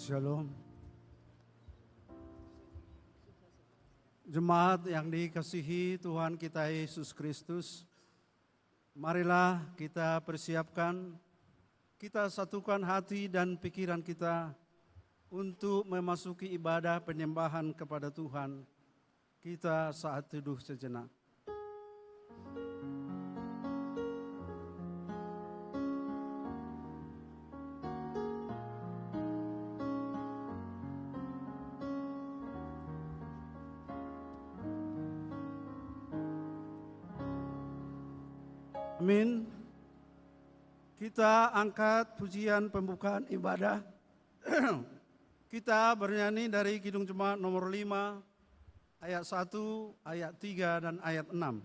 Shalom. Jemaat yang dikasihi Tuhan kita Yesus Kristus, marilah kita persiapkan, kita satukan hati dan pikiran kita untuk memasuki ibadah penyembahan kepada Tuhan. Kita saat teduh sejenak. Amin. Kita angkat pujian pembukaan ibadah. Kita bernyanyi dari Kidung Jemaat nomor 5, ayat 1, ayat 3, dan ayat 6.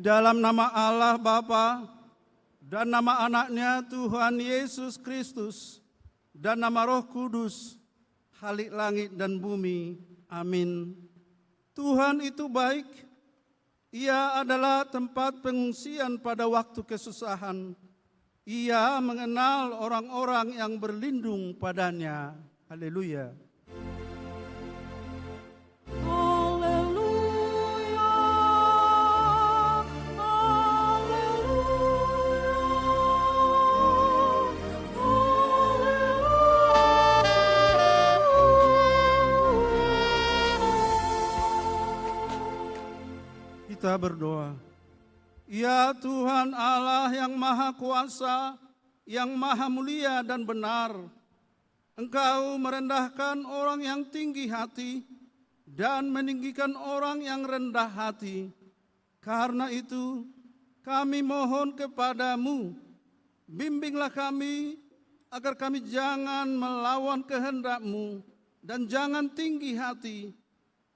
Dalam nama Allah Bapa dan nama anaknya Tuhan Yesus Kristus dan nama Roh Kudus, Halik langit dan bumi. Amin. Tuhan itu baik. Ia adalah tempat pengungsian pada waktu kesusahan. Ia mengenal orang-orang yang berlindung padanya. Haleluya. Kita berdoa. Ya Tuhan Allah yang Maha Kuasa, yang Maha Mulia dan benar, Engkau merendahkan orang yang tinggi hati dan meninggikan orang yang rendah hati. Karena itu, kami mohon kepadamu, bimbinglah kami agar kami jangan melawan kehendak-Mu dan jangan tinggi hati.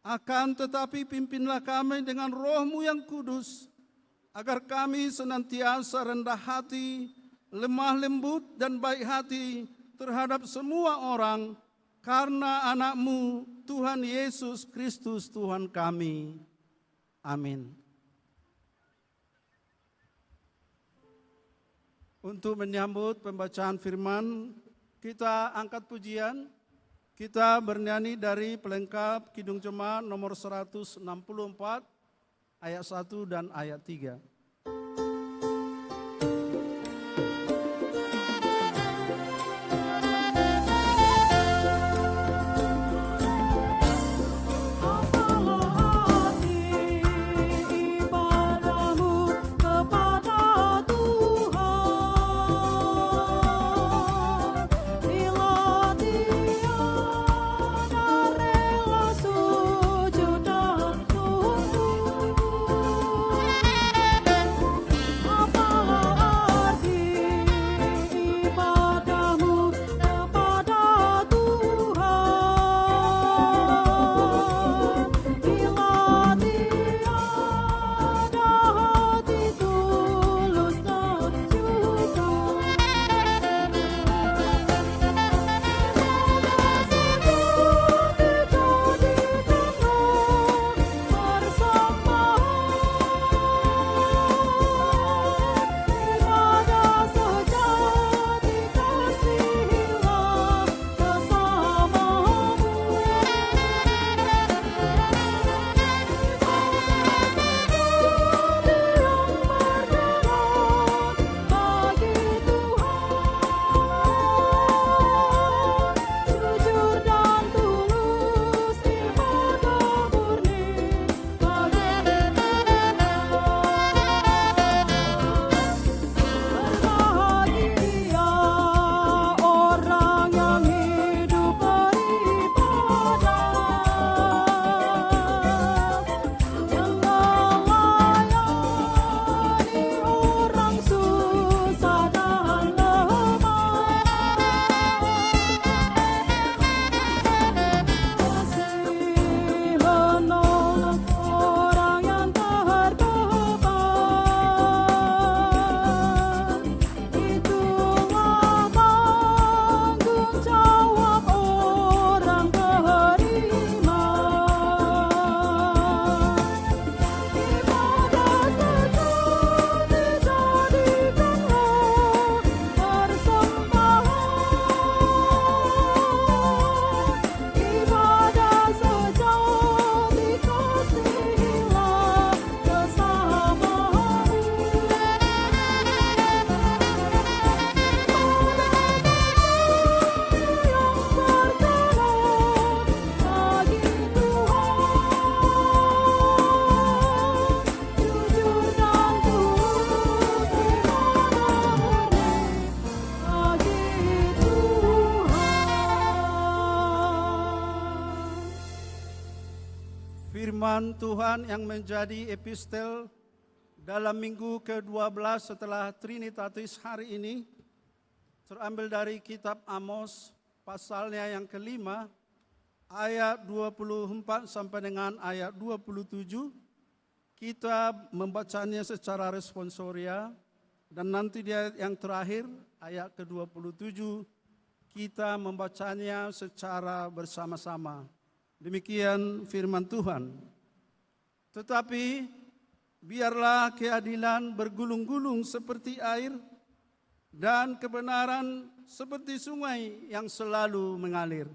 Akan tetapi pimpinlah kami dengan Roh-Mu yang kudus, agar kami senantiasa rendah hati, lemah lembut dan baik hati terhadap semua orang, karena anak-Mu, Tuhan Yesus Kristus Tuhan kami. Amin. Untuk menyambut pembacaan firman, kita angkat pujian, kita bernyanyi dari pelengkap Kidung Jemaat nomor 164, ayat 1 dan ayat 3. Firman Tuhan yang menjadi epistel dalam minggu ke-12 setelah Trinitatis hari ini terambil dari kitab Amos pasalnya yang kelima ayat 24 sampai dengan ayat 27. Kita membacanya secara responsoria dan nanti di ayat yang terakhir ayat ke-27 kita membacanya secara bersama-sama. Demikian firman Tuhan. Tetapi biarlah keadilan bergulung-gulung seperti air dan kebenaran seperti sungai yang selalu mengalir.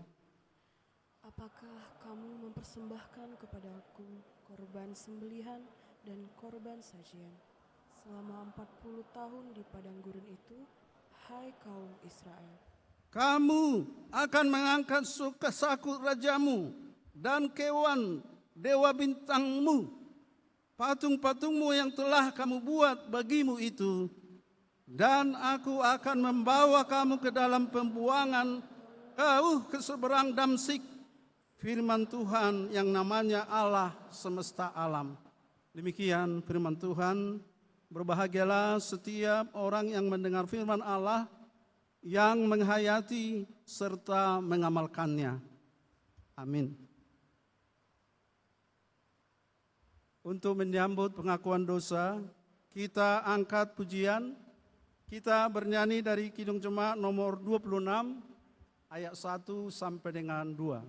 Apakah kamu mempersembahkan kepadaku korban sembelihan dan korban sajian selama 40 tahun di padang gurun itu, hai kaum Israel? Kamu akan mengangkat sakut rajamu dan kewan dewa bintangmu patung-patungmu yang telah kamu buat bagimu itu, dan aku akan membawa kamu ke dalam pembuangan jauh ke seberang Damsyik, firman Tuhan yang namanya Allah semesta alam. Demikian firman Tuhan. Berbahagialah setiap orang yang mendengar firman Allah, yang menghayati serta mengamalkannya. Amin. Untuk menyambut pengakuan dosa, kita angkat pujian. Kita bernyanyi dari Kidung Jemaat nomor 26, ayat 1 sampai dengan 2.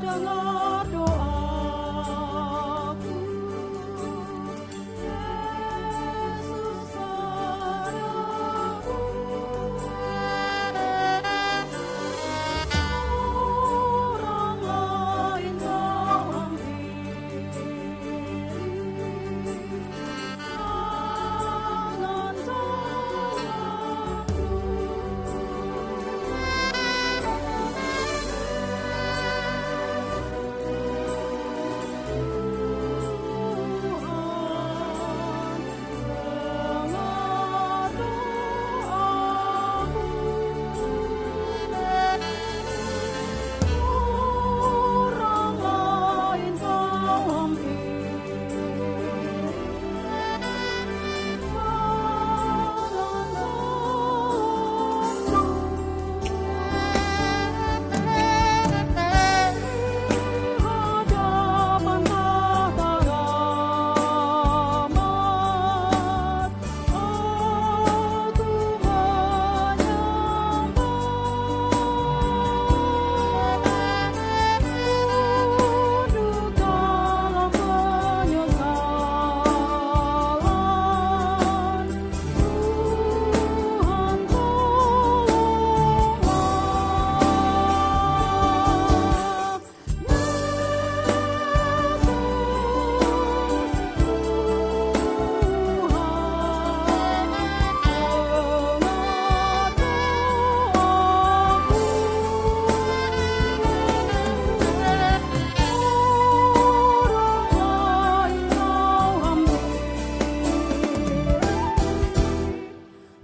Dengar doaku, Yesus padaku. Orang lain kau hampiri,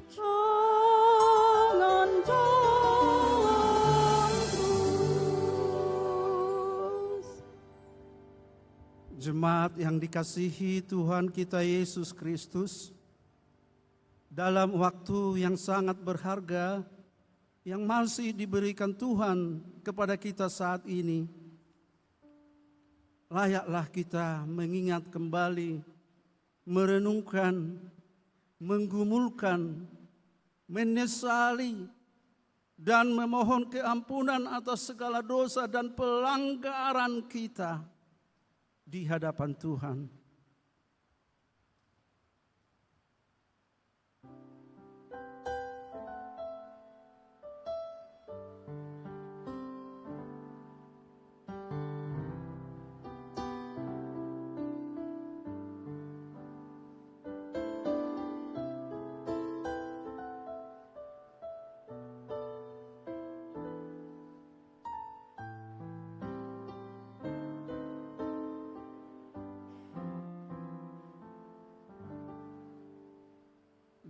jangan salahku. Jemaat yang dikasihi Tuhan kita Yesus Kristus, dalam waktu yang sangat berharga yang masih diberikan Tuhan kepada kita saat ini, layaklah kita mengingat kembali, merenungkan, menggumulkan, menyesali, dan memohon keampunan atas segala dosa dan pelanggaran kita di hadapan Tuhan.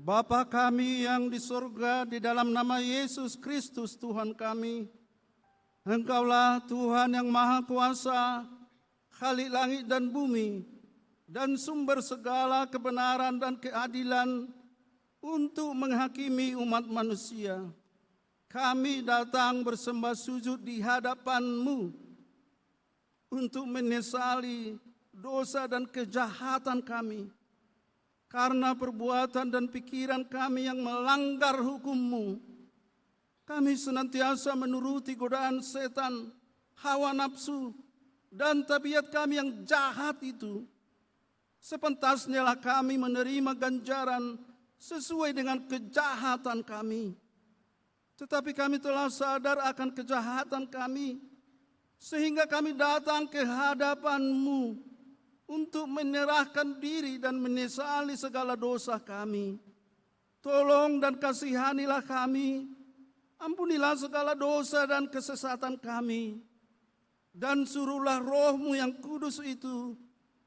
Bapa kami yang di surga, di dalam nama Yesus Kristus Tuhan kami, Engkaulah Tuhan yang Maha Kuasa, Khalik langit dan bumi, dan sumber segala kebenaran dan keadilan untuk menghakimi umat manusia. Kami datang bersembah sujud di hadapan-Mu untuk menyesali dosa dan kejahatan kami, karena perbuatan dan pikiran kami yang melanggar hukum-Mu. Kami senantiasa menuruti godaan setan, hawa nafsu, dan tabiat kami yang jahat itu. Sepentasnyalah kami menerima ganjaran sesuai dengan kejahatan kami. Tetapi kami telah sadar akan kejahatan kami, sehingga kami datang ke hadapan-Mu untuk menyerahkan diri dan menyesali segala dosa kami. Tolong dan kasihanilah kami, ampunilah segala dosa dan kesesatan kami, dan suruhlah Roh-Mu yang kudus itu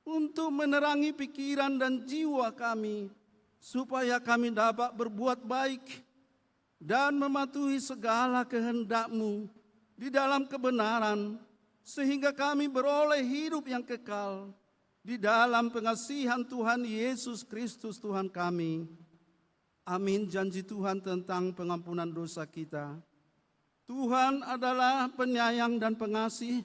untuk menerangi pikiran dan jiwa kami, supaya kami dapat berbuat baik dan mematuhi segala kehendak-Mu di dalam kebenaran, sehingga kami beroleh hidup yang kekal di dalam pengasihan Tuhan Yesus Kristus Tuhan kami. Amin. Janji Tuhan tentang pengampunan dosa kita. Tuhan adalah penyayang dan pengasih,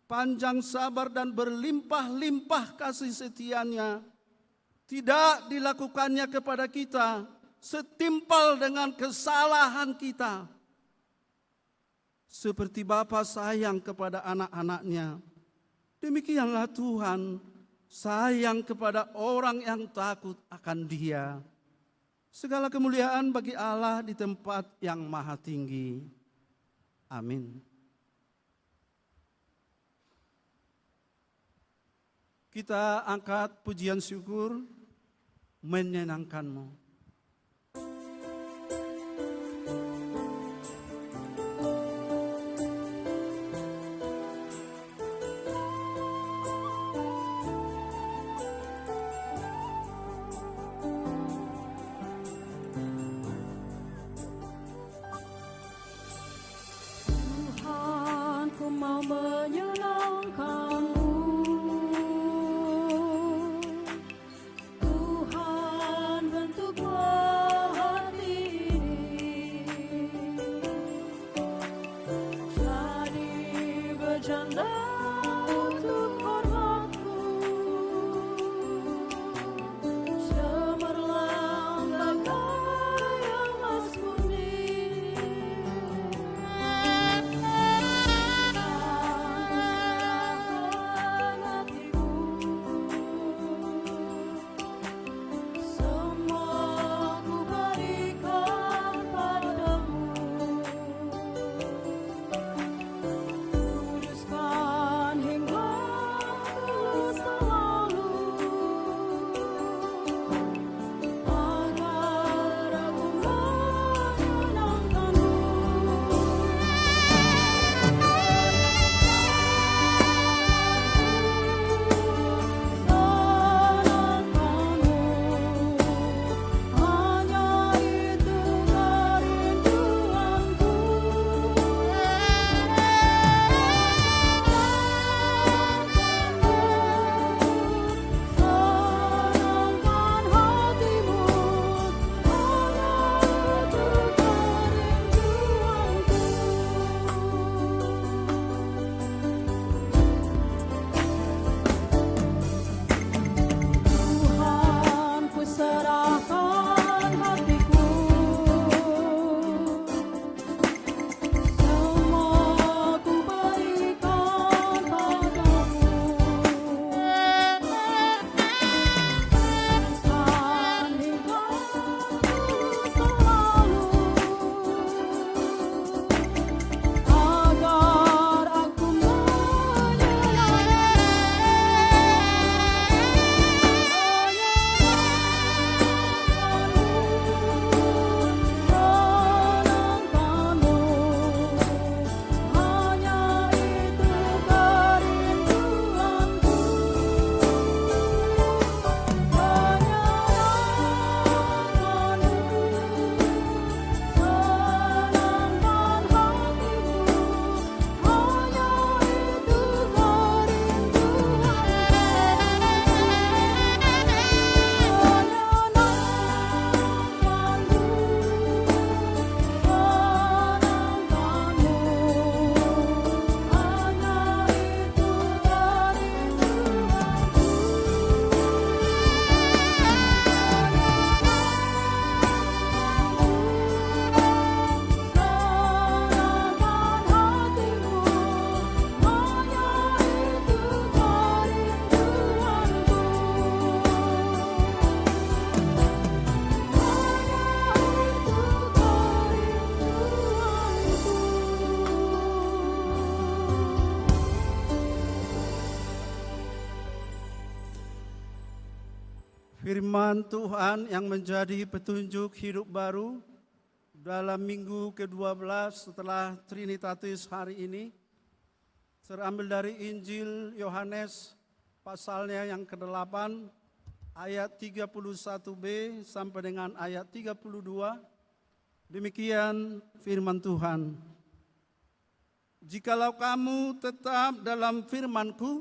panjang sabar dan berlimpah-limpah kasih setianya. Tidak dilakukannya kepada kita setimpal dengan kesalahan kita. Seperti Bapa sayang kepada anak-anaknya, demikianlah Tuhan sayang kepada orang yang takut akan Dia. Segala kemuliaan bagi Allah di tempat yang maha tinggi. Amin. Kita angkat pujian syukur, menyenangkan-Mu. Tuhan, ku mau menyenangkan-Mu. Tuhan, bentuk Firman Tuhan yang menjadi petunjuk hidup baru dalam minggu ke-12 setelah Trinitatis hari ini terambil dari Injil Yohanes pasalnya yang ke-8 ayat 31b sampai dengan ayat 32. Demikian firman Tuhan. Jikalau kamu tetap dalam firman-Ku,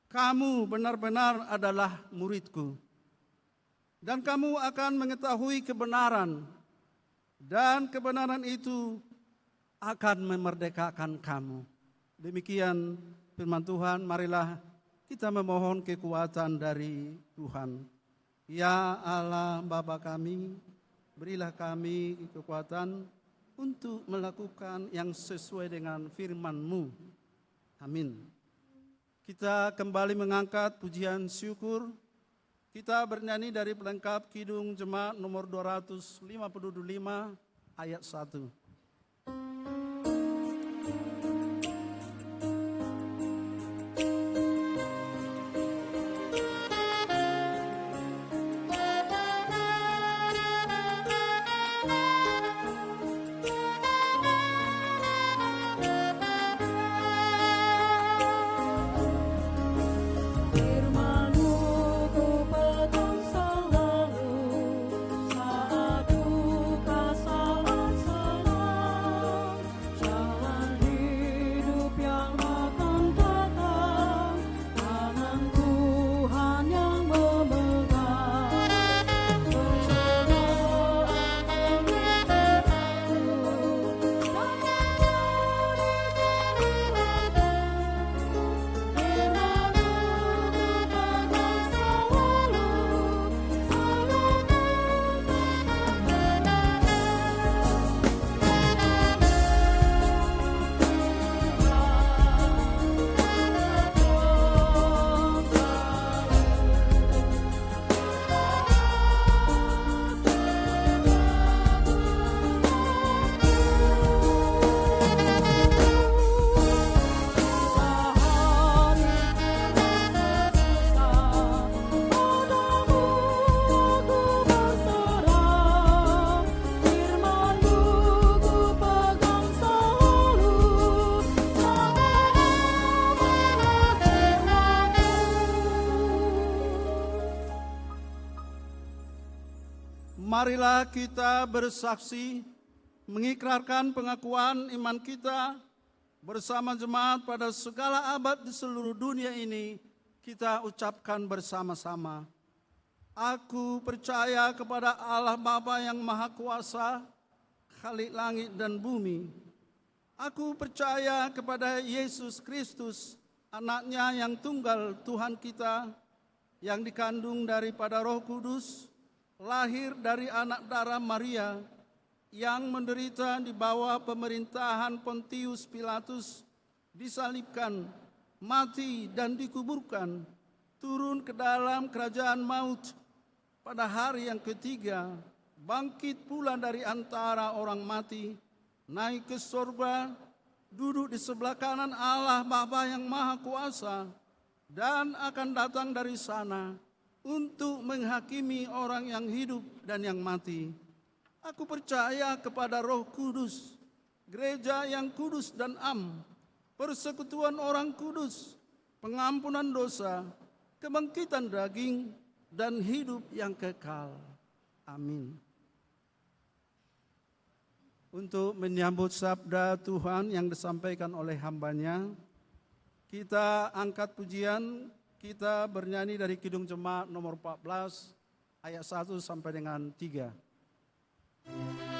kamu benar-benar adalah murid-Ku. Dan kamu akan mengetahui kebenaran, dan kebenaran itu akan memerdekakan kamu. Demikian firman Tuhan, marilah kita memohon kekuatan dari Tuhan. Ya Allah Bapa kami, berilah kami kekuatan untuk melakukan yang sesuai dengan firman-Mu. Amin. Kita kembali mengangkat pujian syukur. Kita bernyanyi dari pelengkap Kidung Jemaat nomor 255 ayat 1. Marilah kita bersaksi, mengikrarkan pengakuan iman kita bersama jemaat pada segala abad di seluruh dunia ini. Kita ucapkan bersama-sama. Aku percaya kepada Allah Bapa yang Maha Kuasa, Khalik langit dan bumi. Aku percaya kepada Yesus Kristus, anaknya yang tunggal Tuhan kita, yang dikandung daripada Roh Kudus, lahir dari anak darah Maria, yang menderita di bawah pemerintahan Pontius Pilatus, disalibkan, mati dan dikuburkan, turun ke dalam kerajaan maut, pada hari yang ketiga bangkit pula dari antara orang mati, naik ke surga, duduk di sebelah kanan Allah Bapa yang Maha Kuasa, dan akan datang dari sana untuk menghakimi orang yang hidup dan yang mati. Aku percaya kepada Roh Kudus, gereja yang kudus dan am, persekutuan orang kudus, pengampunan dosa, kebangkitan daging, dan hidup yang kekal. Amin. Untuk menyambut sabda Tuhan yang disampaikan oleh hambanya, kita angkat pujian. Kita bernyanyi dari Kidung Jemaat nomor 14 ayat 1 sampai dengan 3. Oh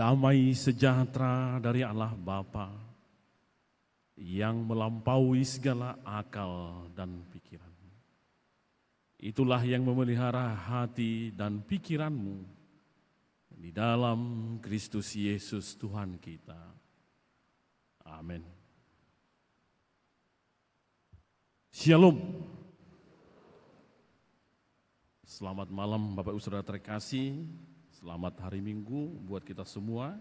damai sejahtera dari Allah Bapa yang melampaui segala akal dan pikiran. Itulah yang memelihara hati dan pikiranmu di dalam Kristus Yesus Tuhan kita. Amin. Shalom. Selamat malam Bapak Ibu Saudara terkasih. Selamat hari Minggu buat kita semua.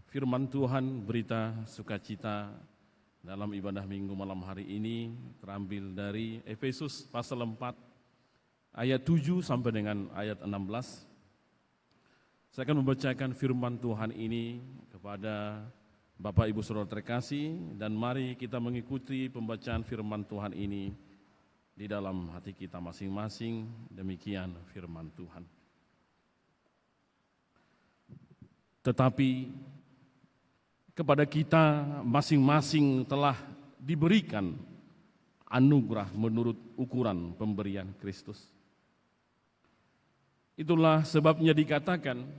Firman Tuhan berita sukacita dalam ibadah Minggu malam hari ini terambil dari Efesus pasal 4 ayat 7 sampai dengan ayat 16. Saya akan membacakan firman Tuhan ini kepada Bapak Ibu Saudara terkasih, dan mari kita mengikuti pembacaan firman Tuhan ini di dalam hati kita masing-masing. Demikian firman Tuhan. Tetapi kepada kita masing-masing telah diberikan anugerah menurut ukuran pemberian Kristus. Itulah sebabnya dikatakan,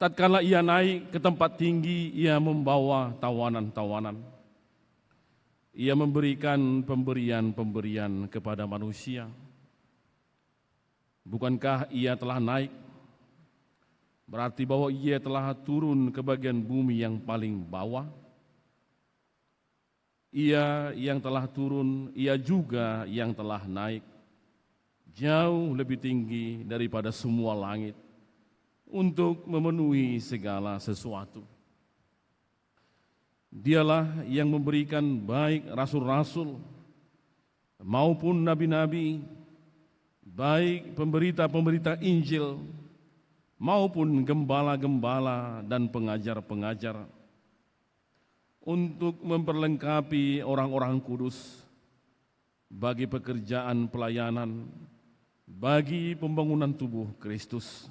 tatkala ia naik ke tempat tinggi, ia membawa tawanan-tawanan. Ia memberikan pemberian-pemberian kepada manusia. Bukankah ia telah naik? Berarti bahwa ia telah turun ke bagian bumi yang paling bawah. Ia yang telah turun, ia juga yang telah naik jauh lebih tinggi daripada semua langit untuk memenuhi segala sesuatu. Dialah yang memberikan baik rasul-rasul maupun nabi-nabi, baik pemberita-pemberita Injil maupun gembala-gembala dan pengajar-pengajar, untuk memperlengkapi orang-orang kudus bagi pekerjaan pelayanan, bagi pembangunan tubuh Kristus,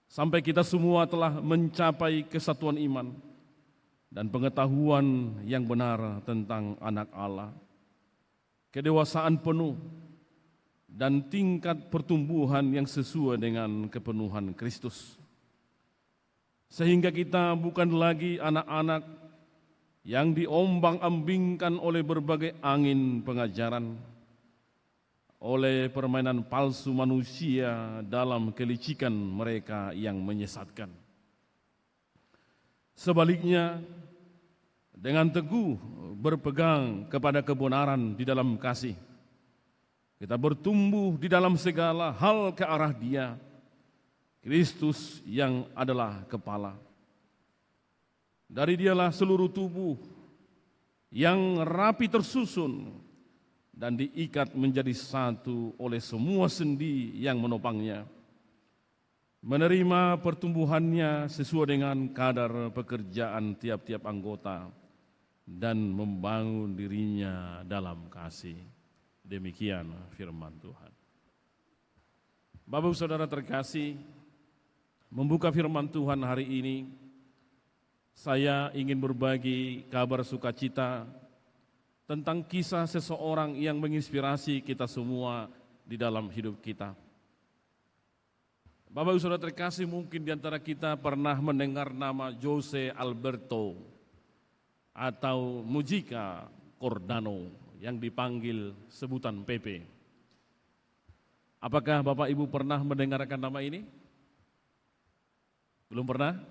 sampai kita semua telah mencapai kesatuan iman dan pengetahuan yang benar tentang Anak Allah, kedewasaan penuh, dan tingkat pertumbuhan yang sesuai dengan kepenuhan Kristus. Sehingga kita bukan lagi anak-anak yang diombang-ambingkan oleh berbagai angin pengajaran, oleh permainan palsu manusia dalam kelicikan mereka yang menyesatkan. Sebaliknya, dengan teguh berpegang kepada kebenaran di dalam kasih, kita bertumbuh di dalam segala hal ke arah Dia, Kristus yang adalah kepala. Dari Dialah seluruh tubuh yang rapi tersusun dan diikat menjadi satu oleh semua sendi yang menopangnya, menerima pertumbuhannya sesuai dengan kadar pekerjaan tiap-tiap anggota dan membangun dirinya dalam kasih. Demikian firman Tuhan. Bapak Saudara terkasih, membuka firman Tuhan hari ini, saya ingin berbagi kabar sukacita tentang kisah seseorang yang menginspirasi kita semua di dalam hidup kita. Bapak Ibu Saudara terkasih, mungkin di antara kita pernah mendengar nama Jose Alberto atau Mujica Cordano yang dipanggil sebutan Pepe. Apakah Bapak Ibu pernah mendengarkan nama ini? Belum pernah?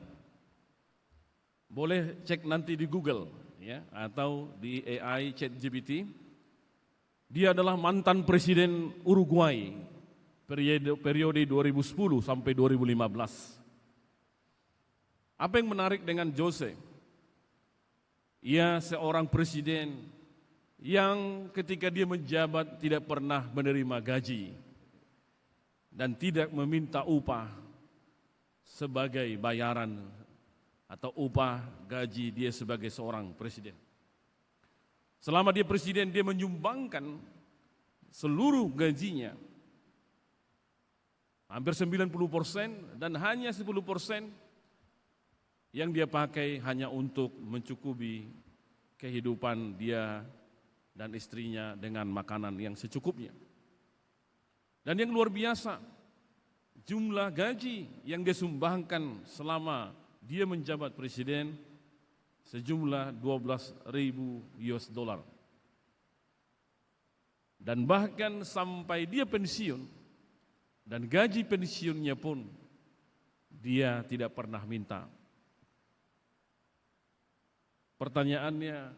Boleh cek nanti di Google ya, atau di AI ChatGPT. Dia adalah mantan presiden Uruguay periode 2010 sampai 2015. Apa yang menarik dengan Jose? Ia seorang presiden yang ketika dia menjabat tidak pernah menerima gaji dan tidak meminta upah sebagai bayaran atau upah gaji dia sebagai seorang presiden. Selama dia presiden, dia menyumbangkan seluruh gajinya, hampir 90%, dan hanya 10% yang dia pakai hanya untuk mencukupi kehidupan dia dan istrinya dengan makanan yang secukupnya. Dan yang luar biasa, jumlah gaji yang dia sumbangkan selama dia menjabat presiden sejumlah 12.000 US dollar. Dan bahkan sampai dia pensiun, dan gaji pensiunnya pun dia tidak pernah minta. Pertanyaannya,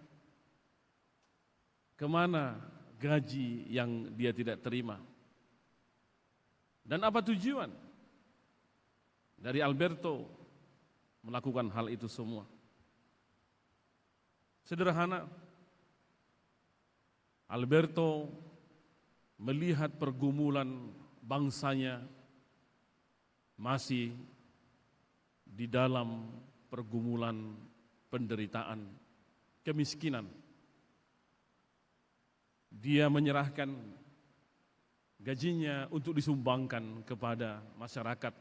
kemana gaji yang dia tidak terima? Dan apa tujuan dari Alberto melakukan hal itu semua? Sederhana, Alberto melihat pergumulan bangsanya masih di dalam pergumulan penderitaan, kemiskinan. Dia menyerahkan gajinya untuk disumbangkan kepada masyarakat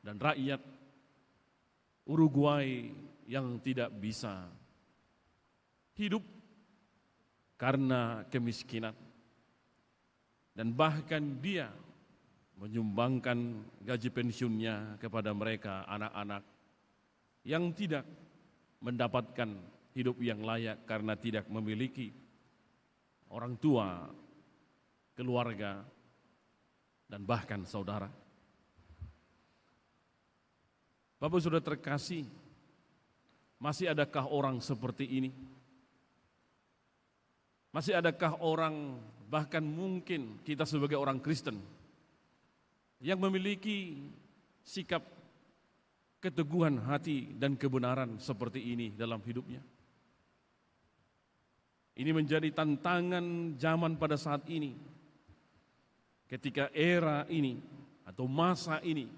dan rakyat Uruguay yang tidak bisa hidup karena kemiskinan. Dan bahkan dia menyumbangkan gaji pensiunnya kepada mereka, anak-anak yang tidak mendapatkan hidup yang layak karena tidak memiliki orang tua, keluarga, dan bahkan saudara. Bapak Saudara terkasih, masih adakah orang seperti ini? Masih adakah orang, bahkan mungkin kita sebagai orang Kristen, yang memiliki sikap keteguhan hati dan kebenaran seperti ini dalam hidupnya? Ini menjadi tantangan zaman pada saat ini, ketika era ini atau masa ini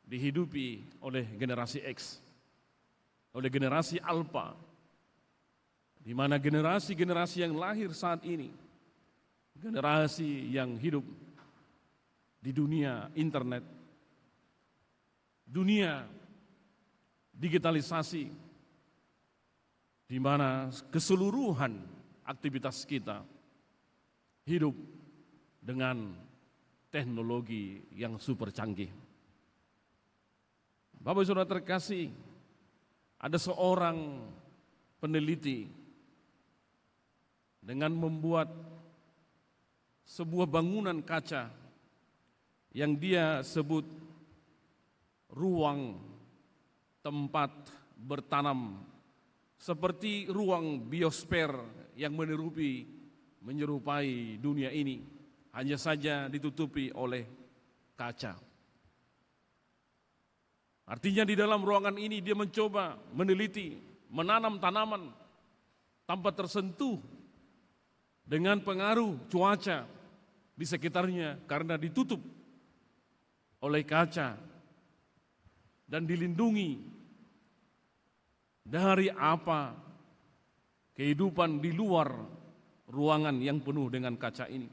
dihidupi oleh generasi X, oleh generasi Alpha, di mana generasi-generasi yang lahir saat ini, generasi yang hidup di dunia internet, dunia digitalisasi, di mana keseluruhan aktivitas kita hidup dengan teknologi yang super canggih. Bapak Saudara terkasih, ada seorang peneliti dengan membuat sebuah bangunan kaca yang dia sebut ruang tempat bertanam, seperti ruang biosfer yang menyerupai dunia ini, hanya saja ditutupi oleh kaca. Artinya di dalam ruangan ini dia mencoba meneliti, menanam tanaman tanpa tersentuh dengan pengaruh cuaca di sekitarnya karena ditutup oleh kaca dan dilindungi dari apa kehidupan di luar ruangan yang penuh dengan kaca ini.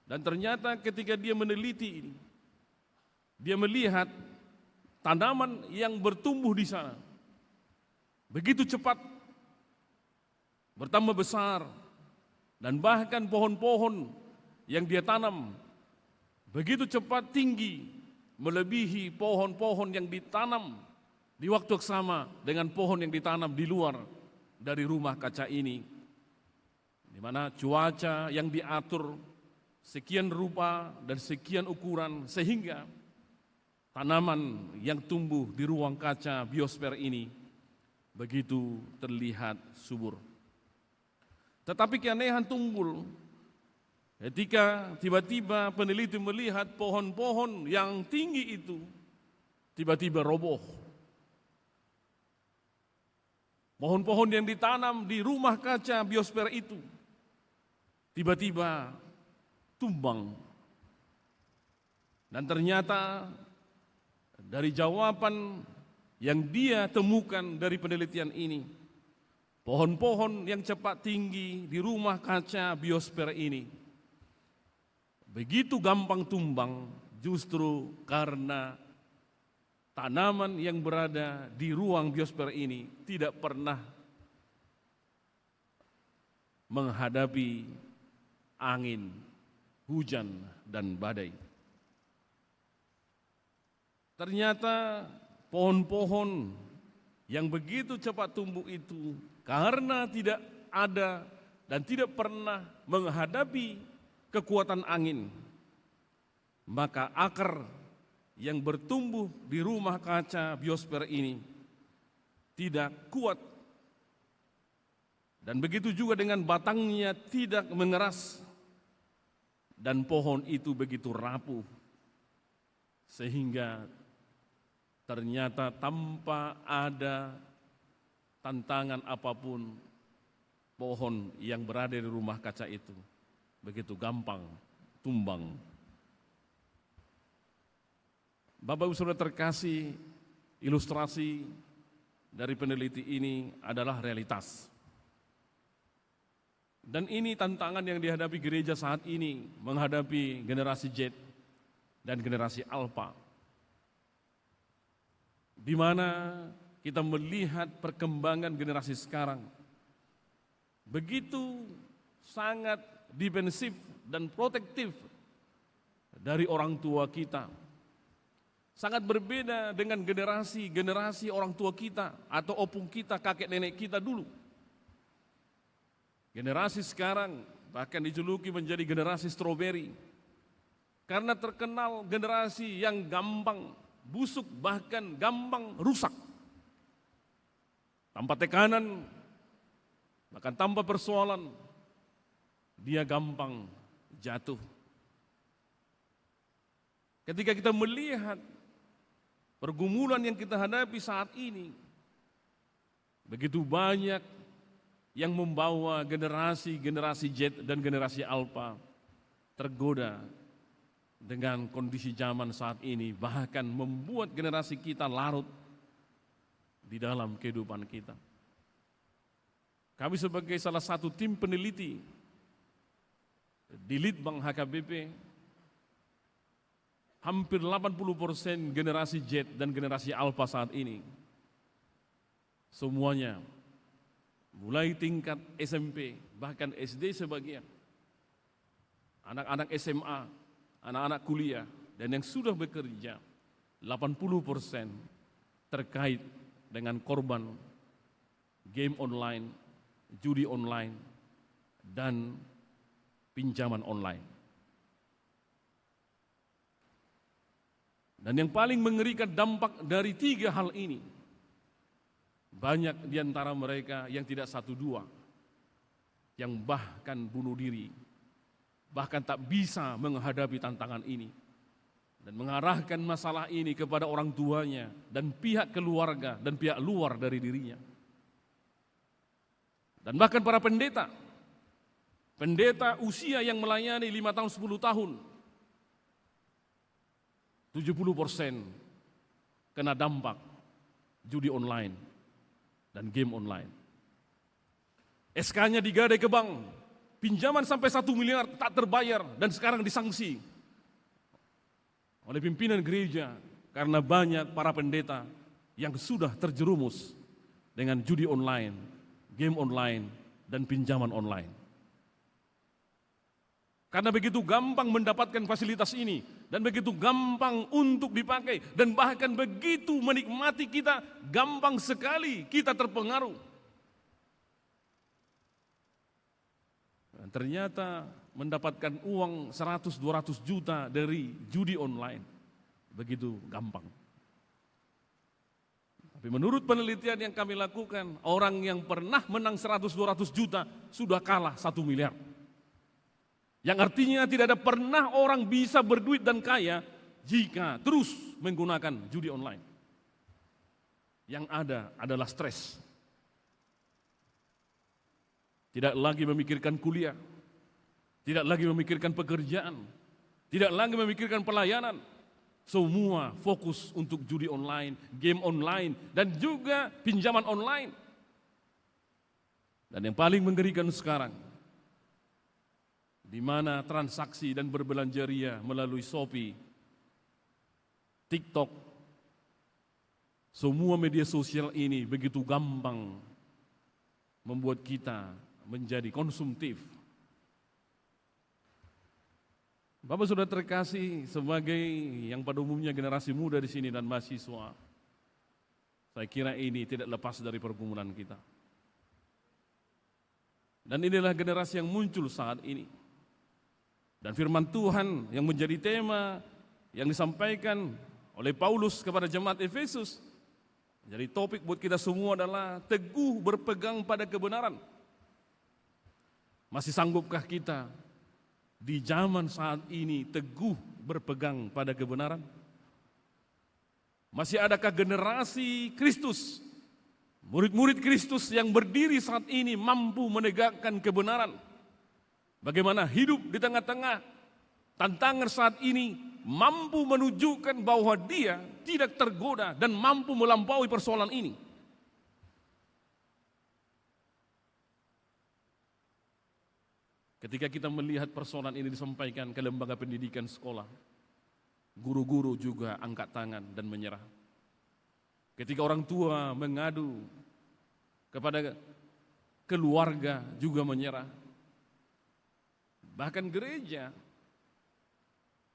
Dan ternyata ketika dia meneliti ini, dia melihat tanaman yang bertumbuh di sana begitu cepat, bertambah besar, dan bahkan pohon-pohon yang dia tanam begitu cepat tinggi, melebihi pohon-pohon yang ditanam di waktu yang sama dengan pohon yang ditanam di luar dari rumah kaca ini, di mana cuaca yang diatur sekian rupa dan sekian ukuran sehingga tanaman yang tumbuh di ruang kaca biosfer ini begitu terlihat subur. Tetapi keanehan timbul ketika tiba-tiba peneliti melihat pohon-pohon yang tinggi itu tiba-tiba roboh. Pohon-pohon yang ditanam di rumah kaca biosfer itu tiba-tiba tumbang. Dan ternyata dari jawaban yang dia temukan dari penelitian ini, pohon-pohon yang cepat tinggi di rumah kaca biosfer ini begitu gampang tumbang justru karena tanaman yang berada di ruang biosfer ini tidak pernah menghadapi angin, hujan, dan badai. Ternyata pohon-pohon yang begitu cepat tumbuh itu karena tidak ada dan tidak pernah menghadapi kekuatan angin, maka akar yang bertumbuh di rumah kaca biosfer ini tidak kuat. Dan begitu juga dengan batangnya tidak mengeras, dan pohon itu begitu rapuh, sehingga ternyata tanpa ada tantangan apapun, pohon yang berada di rumah kaca itu begitu gampang tumbang. Bapak Ibu Saudara terkasih, ilustrasi dari peneliti ini adalah realitas. Dan ini tantangan yang dihadapi gereja saat ini, menghadapi generasi Z dan generasi Alpha, di mana kita melihat perkembangan generasi sekarang begitu sangat defensif dan protektif dari orang tua kita. Sangat berbeda dengan generasi orang tua kita atau opung kita, kakek nenek kita dulu. Generasi sekarang bahkan dijuluki menjadi generasi stroberi, karena terkenal generasi yang gampang busuk, bahkan gampang rusak. Tanpa tekanan, bahkan tanpa persoalan, dia gampang jatuh. Ketika kita melihat pergumulan yang kita hadapi saat ini, begitu banyak yang membawa generasi Z dan generasi Alpha tergoda dengan kondisi zaman saat ini, bahkan membuat generasi kita larut di dalam kehidupan kita. Kami sebagai salah satu tim peneliti di Litbang HKBP, hampir 80% generasi Z dan generasi Alpha saat ini, semuanya mulai tingkat SMP, bahkan SD sebagian, anak-anak SMA, anak-anak kuliah, dan yang sudah bekerja, 80% terkait dengan korban game online, judi online, dan pinjaman online. Dan yang paling mengerikan dampak dari tiga hal ini, banyak di antara mereka yang tidak satu dua, yang bahkan bunuh diri, bahkan tak bisa menghadapi tantangan ini, dan mengarahkan masalah ini kepada orang tuanya dan pihak keluarga dan pihak luar dari dirinya. Dan bahkan para pendeta usia yang melayani 5 tahun 10 tahun, 70% kena dampak judi online dan game online. SK-nya digadai ke bank, pinjaman sampai 1 miliar tak terbayar, dan sekarang disangsi oleh pimpinan gereja karena banyak para pendeta yang sudah terjerumus dengan judi online, game online, dan pinjaman online. Karena begitu gampang mendapatkan fasilitas ini, dan begitu gampang untuk dipakai, dan bahkan begitu menikmati, kita gampang sekali kita terpengaruh. Dan ternyata mendapatkan uang 100-200 juta dari judi online begitu gampang. Tapi menurut penelitian yang kami lakukan, orang yang pernah menang 100-200 juta sudah kalah 1 miliar. Yang artinya tidak ada pernah orang bisa berduit dan kaya jika terus menggunakan judi online. Yang ada adalah stres. Tidak lagi memikirkan kuliah, tidak lagi memikirkan pekerjaan, tidak lagi memikirkan pelayanan. Semua fokus untuk judi online, game online, dan juga pinjaman online. Dan yang paling mengerikan sekarang, di mana transaksi dan berbelanja ria melalui Shopee, TikTok, semua media sosial ini begitu gampang membuat kita menjadi konsumtif. Bapak sudah terkasih sebagai yang pada umumnya generasi muda di sini dan mahasiswa. Saya kira ini tidak lepas dari pergumulan kita. Dan inilah generasi yang muncul saat ini. Dan firman Tuhan yang menjadi tema yang disampaikan oleh Paulus kepada jemaat Efesus. Jadi topik buat kita semua adalah teguh berpegang pada kebenaran. Masih sanggupkah kita di zaman saat ini teguh berpegang pada kebenaran? Masih adakah generasi Kristus, murid-murid Kristus yang berdiri saat ini mampu menegakkan kebenaran? Bagaimana hidup di tengah-tengah tantangan saat ini mampu menunjukkan bahwa dia tidak tergoda dan mampu melampaui persoalan ini? Ketika kita melihat persoalan ini disampaikan ke lembaga pendidikan sekolah, guru-guru juga angkat tangan dan menyerah. Ketika orang tua mengadu kepada keluarga juga menyerah. Bahkan gereja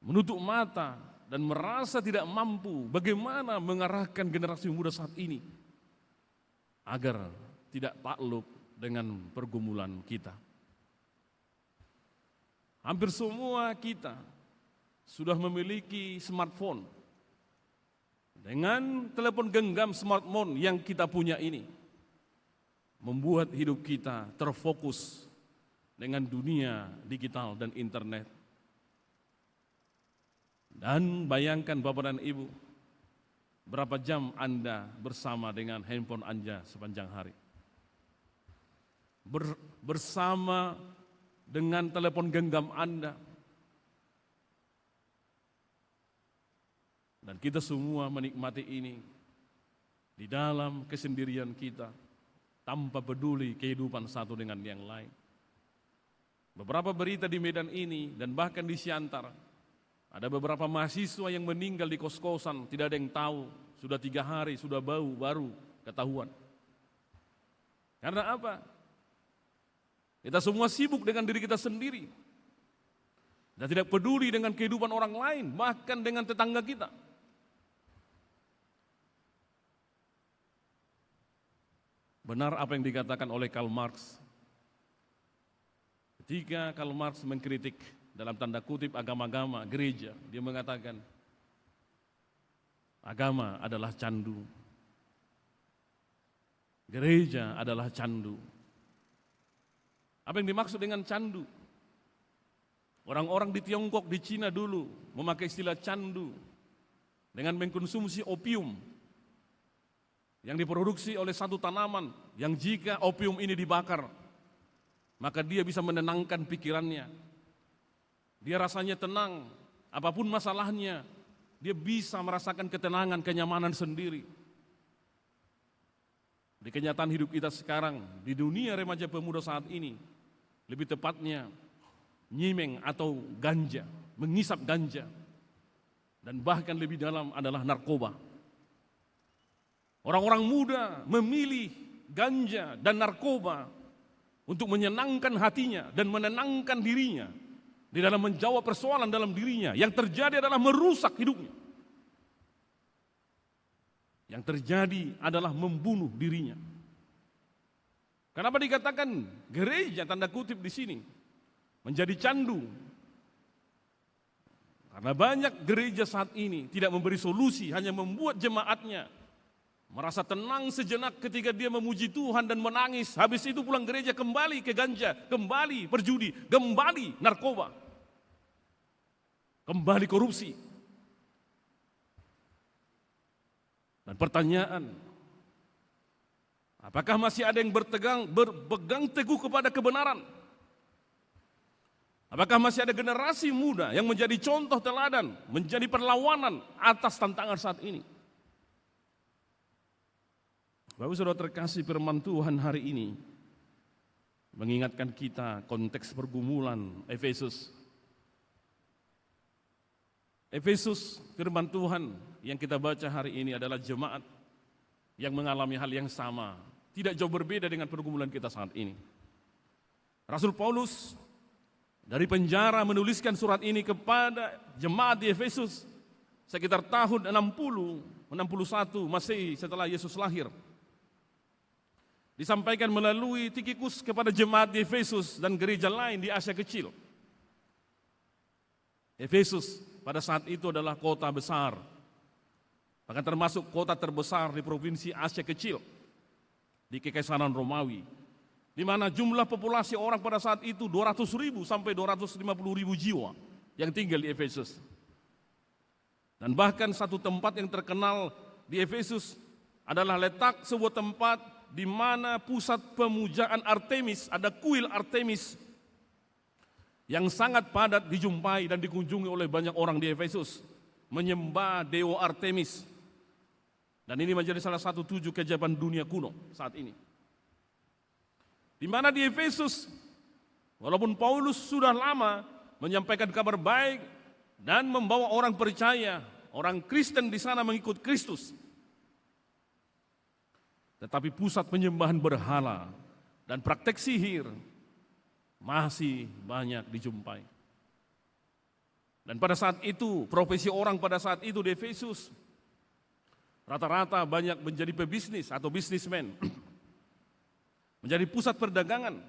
menutup mata dan merasa tidak mampu bagaimana mengarahkan generasi muda saat ini agar tidak takluk dengan pergumulan kita. Hampir semua kita sudah memiliki smartphone. Dengan telepon genggam smartphone yang kita punya ini, membuat hidup kita terfokus dengan dunia digital dan internet. Dan bayangkan Bapak dan Ibu, berapa jam Anda bersama dengan handphone Anda sepanjang hari. Bersama dengan telepon genggam Anda. Dan kita semua menikmati ini di dalam kesendirian kita, tanpa peduli kehidupan satu dengan yang lain. Beberapa berita di Medan ini dan bahkan di Siantar, ada beberapa mahasiswa yang meninggal di kos-kosan, tidak ada yang tahu, sudah 3 hari, sudah bau, baru ketahuan. Karena apa? Kita semua sibuk dengan diri kita sendiri dan tidak peduli dengan kehidupan orang lain, bahkan dengan tetangga kita. Benar apa yang dikatakan oleh Karl Marx. Ketika Karl Marx mengkritik dalam tanda kutip agama-agama gereja, dia mengatakan agama adalah candu, gereja adalah candu. Apa yang dimaksud dengan candu? Orang-orang di Tiongkok, di Cina dulu memakai istilah candu dengan mengkonsumsi opium yang diproduksi oleh satu tanaman yang jika opium ini dibakar, maka dia bisa menenangkan pikirannya. Dia rasanya tenang, apapun masalahnya, dia bisa merasakan ketenangan, kenyamanan sendiri. Di kenyataan hidup kita sekarang, di dunia remaja pemuda saat ini, lebih tepatnya nyimeng atau ganja, mengisap ganja, dan bahkan lebih dalam adalah narkoba. Orang-orang muda memilih ganja dan narkoba untuk menyenangkan hatinya dan menenangkan dirinya di dalam menjawab persoalan dalam dirinya. Yang terjadi adalah merusak hidupnya. Yang terjadi adalah membunuh dirinya. Kenapa dikatakan gereja tanda kutip di sini menjadi candu? Karena banyak gereja saat ini tidak memberi solusi, hanya membuat jemaatnya merasa tenang sejenak ketika dia memuji Tuhan dan menangis. Habis itu pulang gereja kembali ke ganja, kembali berjudi, kembali narkoba, kembali korupsi. Dan pertanyaan, apakah masih ada yang berpegang teguh kepada kebenaran? Apakah masih ada generasi muda yang menjadi contoh teladan, menjadi perlawanan atas tantangan saat ini? Bapak saudara terkasih, firman Tuhan hari ini mengingatkan kita konteks pergumulan Efesus. Efesus, firman Tuhan yang kita baca hari ini adalah jemaat yang mengalami hal yang sama, tidak jauh berbeda dengan pergumulan kita saat ini. Rasul Paulus dari penjara menuliskan surat ini kepada jemaat di Efesus sekitar tahun 61 Masehi setelah Yesus lahir. Disampaikan melalui Tikhikus kepada jemaat di Efesus dan gereja lain di Asia Kecil. Efesus pada saat itu adalah kota besar, bahkan termasuk kota terbesar di provinsi Asia Kecil, di Kekaisaran Romawi, di mana jumlah populasi orang pada saat itu 200.000 sampai 250.000 jiwa yang tinggal di Efesus. Dan bahkan satu tempat yang terkenal di Efesus adalah letak sebuah tempat di mana pusat pemujaan Artemis, ada kuil Artemis yang sangat padat dijumpai dan dikunjungi oleh banyak orang di Efesus, menyembah dewa Artemis. Dan ini menjadi salah satu 7 keajaiban dunia kuno saat ini. Di mana di Efesus, walaupun Paulus sudah lama menyampaikan kabar baik dan membawa orang percaya, orang Kristen di sana mengikut Kristus, tetapi pusat penyembahan berhala dan praktek sihir masih banyak dijumpai. Dan pada saat itu, profesi orang pada saat itu di Efesus rata-rata banyak menjadi pebisnis atau bisnismen, menjadi pusat perdagangan.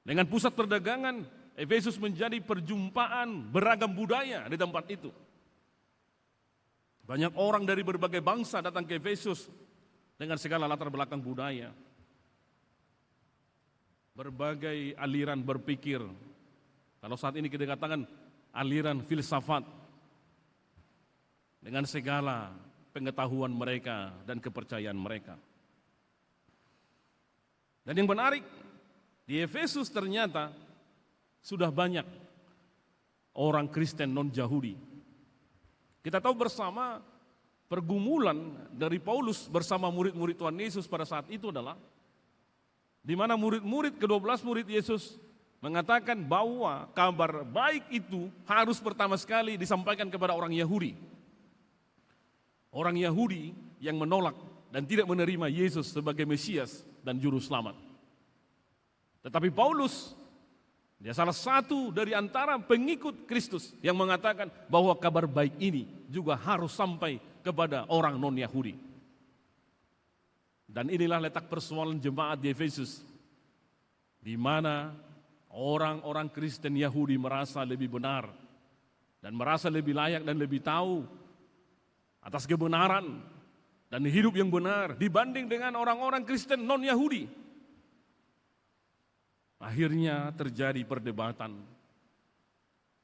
Dengan pusat perdagangan, Efesus menjadi perjumpaan beragam budaya di tempat itu. Banyak orang dari berbagai bangsa datang ke Efesus dengan segala latar belakang budaya, berbagai aliran berpikir. Kalau saat ini kita katakan aliran filsafat, dengan segala pengetahuan mereka dan kepercayaan mereka. Dan yang menarik, di Efesus ternyata sudah banyak orang Kristen non-Yahudi. Kita tahu bersama pergumulan dari Paulus bersama murid-murid Tuhan Yesus pada saat itu adalah di mana murid-murid ke-12 murid Yesus mengatakan bahwa kabar baik itu harus pertama sekali disampaikan kepada orang Yahudi. Orang Yahudi yang menolak dan tidak menerima Yesus sebagai Mesias dan Juru Selamat. Tetapi Paulus, dia salah satu dari antara pengikut Kristus yang mengatakan bahwa kabar baik ini juga harus sampai kepada orang non-Yahudi. Dan inilah letak persoalan jemaat di Efesus, di mana orang-orang Kristen Yahudi merasa lebih benar dan merasa lebih layak dan lebih tahu atas kebenaran dan hidup yang benar dibanding dengan orang-orang Kristen non-Yahudi. Akhirnya terjadi perdebatan.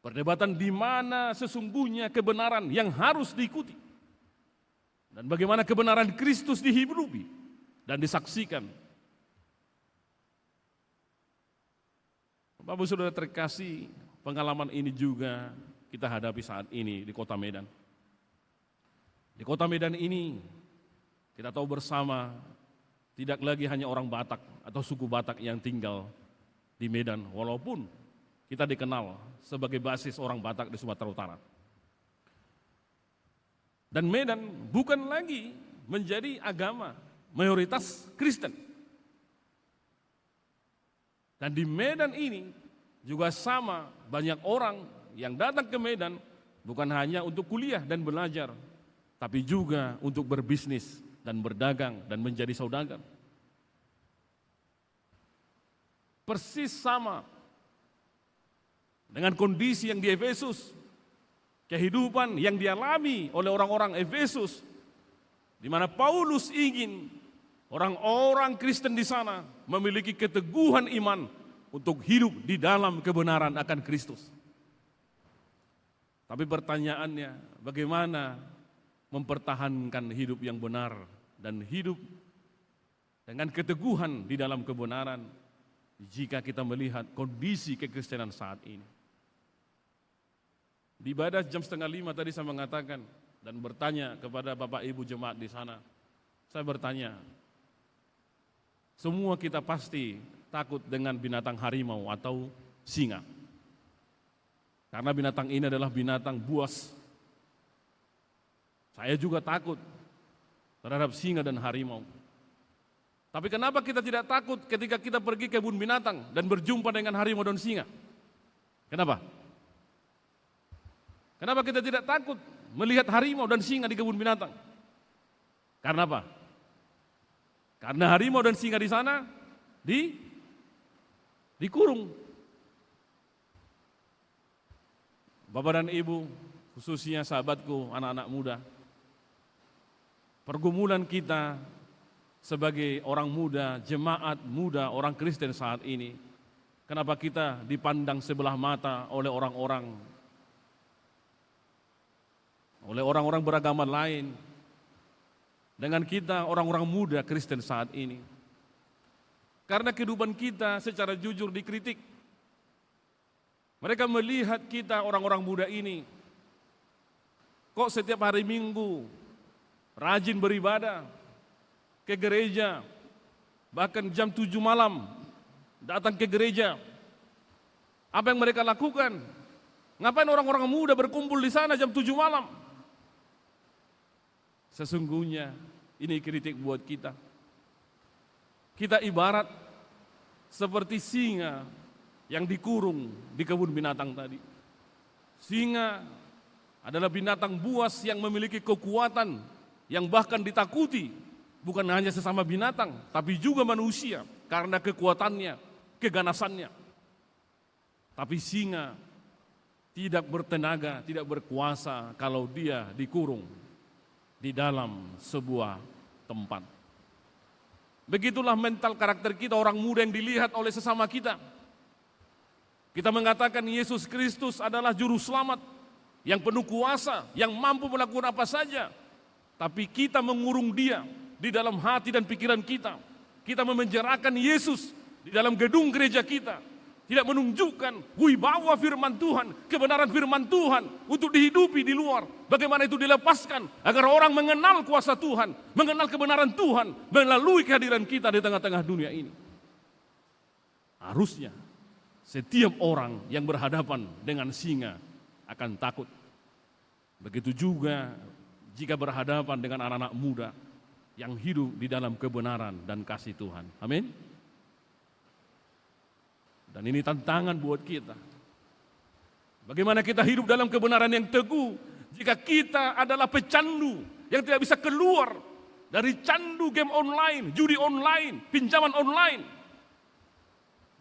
Perdebatan di mana sesungguhnya kebenaran yang harus diikuti dan bagaimana kebenaran Kristus dihidupi dan disaksikan. Bapak Saudara terkasih, pengalaman ini juga kita hadapi saat ini di Kota Medan. Di Kota Medan ini kita tahu bersama tidak lagi hanya orang Batak atau suku Batak yang tinggal di Medan, walaupun kita dikenal sebagai basis orang Batak di Sumatera Utara. Dan Medan bukan lagi menjadi agama mayoritas Kristen. Dan di Medan ini juga sama, banyak orang yang datang ke Medan bukan hanya untuk kuliah dan belajar, tapi juga untuk berbisnis dan berdagang dan menjadi saudagar. Persis sama dengan kondisi yang di Efesus, kehidupan yang dialami oleh orang-orang Efesus, di mana Paulus ingin orang-orang Kristen di sana memiliki keteguhan iman untuk hidup di dalam kebenaran akan Kristus. Tapi pertanyaannya, bagaimana mempertahankan hidup yang benar dan hidup dengan keteguhan di dalam kebenaran jika kita melihat kondisi kekristenan saat ini? Di ibadah jam 4:30 tadi saya mengatakan dan bertanya kepada Bapak Ibu jemaat di sana. Saya bertanya, semua kita pasti takut dengan binatang harimau atau singa. Karena binatang ini adalah binatang buas. Saya juga takut terhadap singa dan harimau. Tapi kenapa kita tidak takut ketika kita pergi ke kebun binatang dan berjumpa dengan harimau dan singa? Kenapa? Kenapa kita tidak takut melihat harimau dan singa di kebun binatang? Karena apa? Karena harimau dan singa di sana dikurung. Bapak dan Ibu, khususnya sahabatku, anak-anak muda, pergumulan kita sebagai orang muda, jemaat muda, orang Kristen saat ini, kenapa kita dipandang sebelah mata oleh orang-orang beragama lain, dengan kita orang-orang muda Kristen saat ini? Karena kehidupan kita secara jujur dikritik. Mereka melihat kita orang-orang muda ini, kok setiap hari Minggu rajin beribadah ke gereja, bahkan jam 7 malam datang ke gereja. Apa yang mereka lakukan? Ngapain orang-orang muda berkumpul di sana jam 7 malam? Sesungguhnya ini kritik buat kita. Kita ibarat seperti singa yang dikurung di kebun binatang tadi. Singa adalah binatang buas yang memiliki kekuatan yang bahkan ditakuti, bukan hanya sesama binatang, tapi juga manusia karena kekuatannya, keganasannya. Tapi singa tidak bertenaga, tidak berkuasa kalau dia dikurung di dalam sebuah tempat. Begitulah mental karakter kita orang muda yang dilihat oleh sesama kita. Kita mengatakan Yesus Kristus adalah juru selamat yang penuh kuasa, yang mampu melakukan apa saja. Tapi kita mengurung dia di dalam hati dan pikiran kita. Kita memenjarakan Yesus di dalam gedung gereja kita. Tidak menunjukkan wibawa firman Tuhan, kebenaran firman Tuhan untuk dihidupi di luar. Bagaimana itu dilepaskan agar orang mengenal kuasa Tuhan, mengenal kebenaran Tuhan melalui kehadiran kita di tengah-tengah dunia ini. Harusnya setiap orang yang berhadapan dengan singa akan takut. Begitu juga jika berhadapan dengan anak-anak muda yang hidup di dalam kebenaran dan kasih Tuhan. Amin. Dan ini tantangan buat kita. Bagaimana kita hidup dalam kebenaran yang teguh jika kita adalah pecandu yang tidak bisa keluar dari candu game online, judi online, pinjaman online,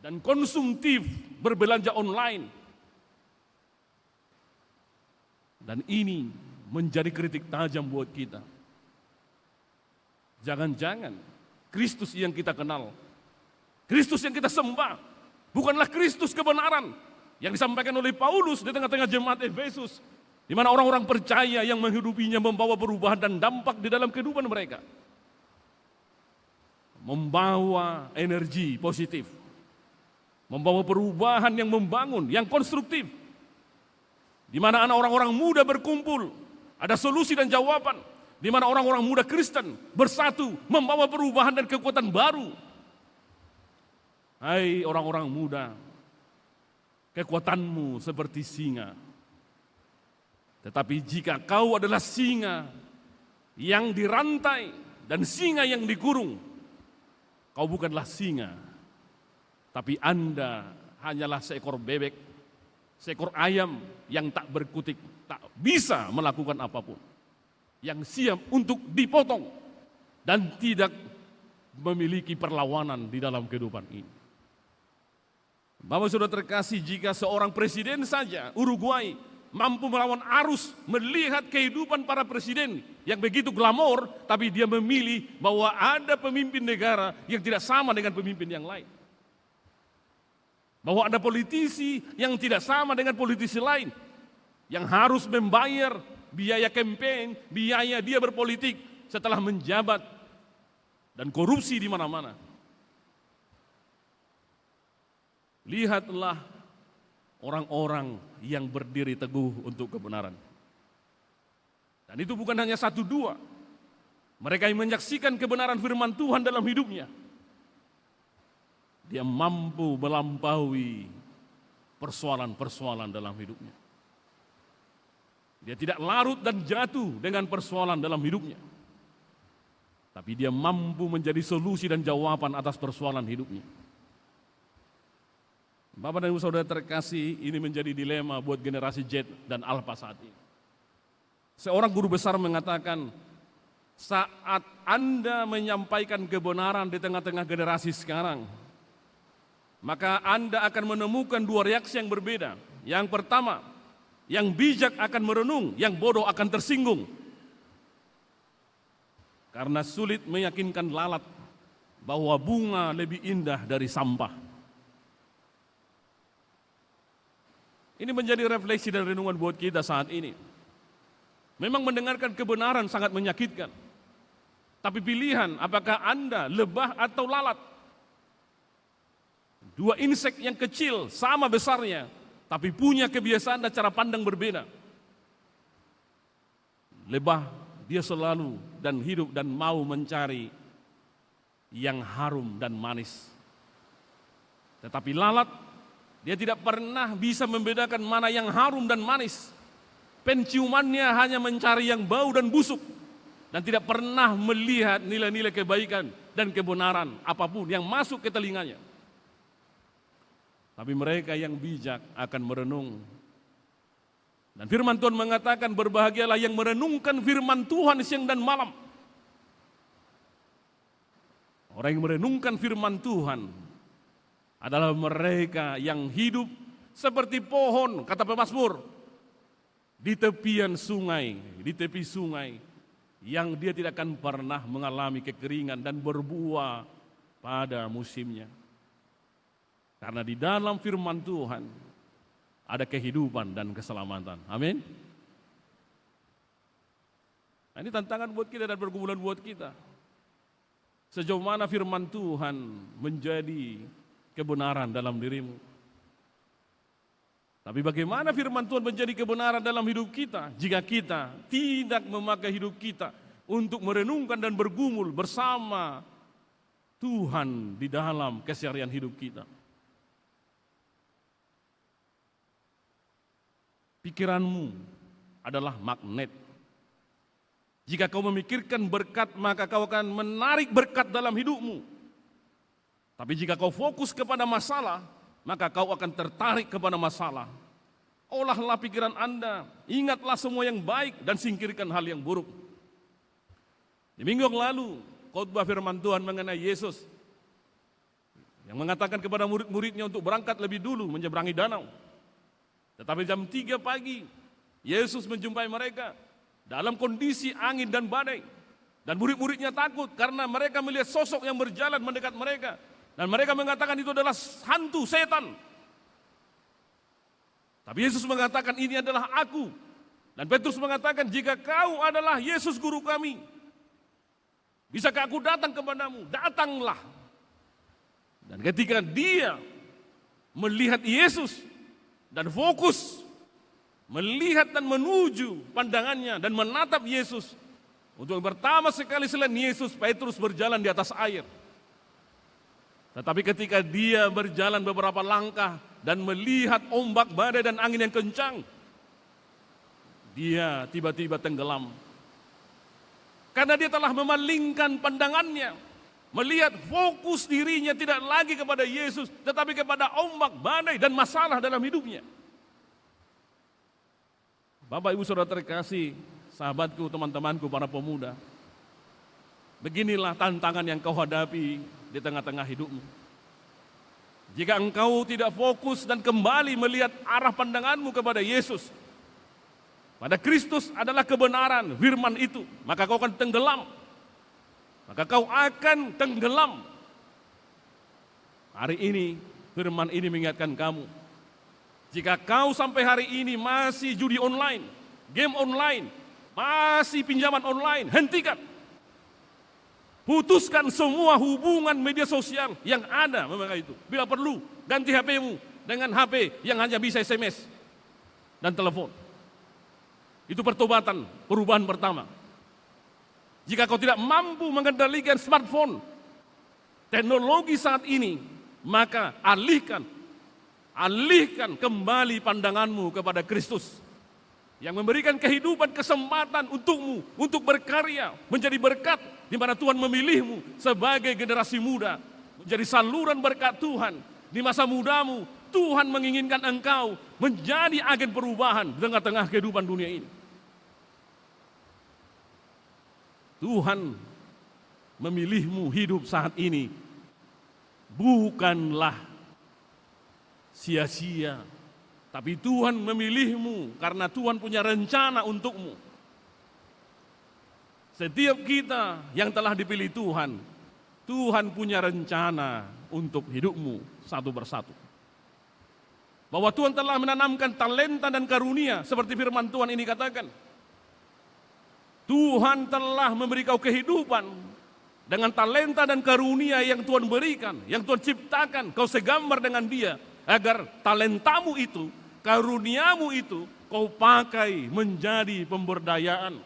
dan konsumtif berbelanja online. Dan ini menjadi kritik tajam buat kita. Jangan-jangan Kristus yang kita kenal, Kristus yang kita sembah, bukanlah Kristus kebenaran yang disampaikan oleh Paulus di tengah-tengah jemaat Efesus, di mana orang-orang percaya yang menghidupinya membawa perubahan dan dampak di dalam kehidupan mereka. Membawa energi positif, membawa perubahan yang membangun, yang konstruktif, di mana anak orang-orang muda berkumpul, ada solusi dan jawaban, di mana orang-orang muda Kristen bersatu, membawa perubahan dan kekuatan baru. Hai orang-orang muda, kekuatanmu seperti singa. Tetapi jika kau adalah singa yang dirantai dan singa yang dikurung, kau bukanlah singa, tapi Anda hanyalah seekor bebek, seekor ayam yang tak berkutik, tak bisa melakukan apapun, yang siap untuk dipotong dan tidak memiliki perlawanan di dalam kehidupan ini. Bapak Saudara terkasih, jika seorang presiden saja Uruguay mampu melawan arus melihat kehidupan para presiden yang begitu glamor, tapi dia memilih bahwa ada pemimpin negara yang tidak sama dengan pemimpin yang lain. Bahwa ada politisi yang tidak sama dengan politisi lain, yang harus membayar biaya kampanye, biaya dia berpolitik setelah menjabat, dan korupsi di mana-mana. Lihatlah orang-orang yang berdiri teguh untuk kebenaran. Dan itu bukan hanya satu dua. Mereka yang menyaksikan kebenaran firman Tuhan dalam hidupnya. Dia mampu melampaui persoalan-persoalan dalam hidupnya. Dia tidak larut dan jatuh dengan persoalan dalam hidupnya. Tapi dia mampu menjadi solusi dan jawaban atas persoalan hidupnya. Bapak dan Ibu Saudara terkasih, ini menjadi dilema buat generasi Z dan Alpha saat ini. Seorang guru besar mengatakan, saat Anda menyampaikan kebenaran di tengah-tengah generasi sekarang, maka Anda akan menemukan dua reaksi yang berbeda. Yang pertama, yang bijak akan merenung, yang bodoh akan tersinggung. Karena sulit meyakinkan lalat bahwa bunga lebih indah dari sampah. Ini menjadi refleksi dan renungan buat kita saat ini. Memang mendengarkan kebenaran sangat menyakitkan. Tapi pilihan apakah Anda lebah atau lalat? Dua insek yang kecil sama besarnya, tapi punya kebiasaan dan cara pandang berbeda. Lebah dia selalu dan hidup dan mau mencari yang harum dan manis. Tetapi lalat, dia tidak pernah bisa membedakan mana yang harum dan manis. Penciumannya hanya mencari yang bau dan busuk. Dan tidak pernah melihat nilai-nilai kebaikan dan kebenaran apapun yang masuk ke telinganya. Tapi mereka yang bijak akan merenung. Dan firman Tuhan mengatakan, berbahagialah yang merenungkan firman Tuhan siang dan malam. Orang yang merenungkan firman Tuhan adalah mereka yang hidup seperti pohon, kata pemazmur, di tepian sungai, di tepi sungai, yang dia tidak akan pernah mengalami kekeringan dan berbuah pada musimnya. Karena di dalam firman Tuhan ada kehidupan dan keselamatan. Amin. Nah, ini tantangan buat kita dan pergumulan buat kita. Sejauh mana firman Tuhan menjadi kebenaran dalam dirimu. Tapi bagaimana firman Tuhan menjadi kebenaran dalam hidup kita jika kita tidak memakai hidup kita untuk merenungkan dan bergumul bersama Tuhan di dalam keseharian hidup kita. Pikiranmu adalah magnet. Jika kau memikirkan berkat, maka kau akan menarik berkat dalam hidupmu. Tapi jika kau fokus kepada masalah, maka kau akan tertarik kepada masalah. Olahlah pikiran Anda, ingatlah semua yang baik dan singkirkan hal yang buruk. Di minggu yang lalu, khotbah firman Tuhan mengenai Yesus yang mengatakan kepada murid-muridnya untuk berangkat lebih dulu menyeberangi danau. Tetapi jam 3 pagi, Yesus menjumpai mereka dalam kondisi angin dan badai. Dan murid-muridnya takut karena mereka melihat sosok yang berjalan mendekat mereka. Dan mereka mengatakan itu adalah hantu, setan. Tapi Yesus mengatakan ini adalah aku. Dan Petrus mengatakan jika kau adalah Yesus guru kami, bisakah aku datang kepadamu? Datanglah. Dan ketika dia melihat Yesus dan fokus melihat dan menuju pandangannya dan menatap Yesus, untuk yang pertama sekali selain Yesus, Petrus berjalan di atas air. Tetapi ketika dia berjalan beberapa langkah dan melihat ombak badai dan angin yang kencang, dia tiba-tiba tenggelam. Karena dia telah memalingkan pandangannya, melihat fokus dirinya tidak lagi kepada Yesus, tetapi kepada ombak badai dan masalah dalam hidupnya. Bapak Ibu Saudara terkasih, sahabatku, teman-temanku, para pemuda, beginilah tantangan yang kau hadapi di tengah-tengah hidupmu. Jika engkau tidak fokus dan kembali melihat arah pandanganmu kepada Yesus, pada Kristus adalah kebenaran firman itu, maka kau akan tenggelam. Maka kau akan tenggelam. Hari ini firman ini mengingatkan kamu, jika kau sampai hari ini masih judi online, game online, masih pinjaman online, hentikan. Putuskan semua hubungan media sosial yang ada memang itu. Bila perlu, ganti HP-mu dengan HP yang hanya bisa SMS dan telepon. Itu pertobatan, perubahan pertama. Jika kau tidak mampu mengendalikan smartphone, teknologi saat ini, maka alihkan kembali pandanganmu kepada Kristus yang memberikan kehidupan, kesempatan untukmu untuk berkarya, menjadi berkat di mana Tuhan memilihmu sebagai generasi muda, menjadi saluran berkat Tuhan di masa mudamu, Tuhan menginginkan engkau menjadi agen perubahan di tengah-tengah kehidupan dunia ini. Tuhan memilihmu hidup saat ini bukanlah sia-sia, tapi Tuhan memilihmu karena Tuhan punya rencana untukmu. Setiap kita yang telah dipilih Tuhan, Tuhan punya rencana untuk hidupmu satu persatu. Bahwa Tuhan telah menanamkan talenta dan karunia seperti firman Tuhan ini katakan. Tuhan telah memberi kau kehidupan dengan talenta dan karunia yang Tuhan berikan, yang Tuhan ciptakan, kau segambar dengan Dia, agar talentamu itu, karuniamu itu, kau pakai menjadi pemberdayaan,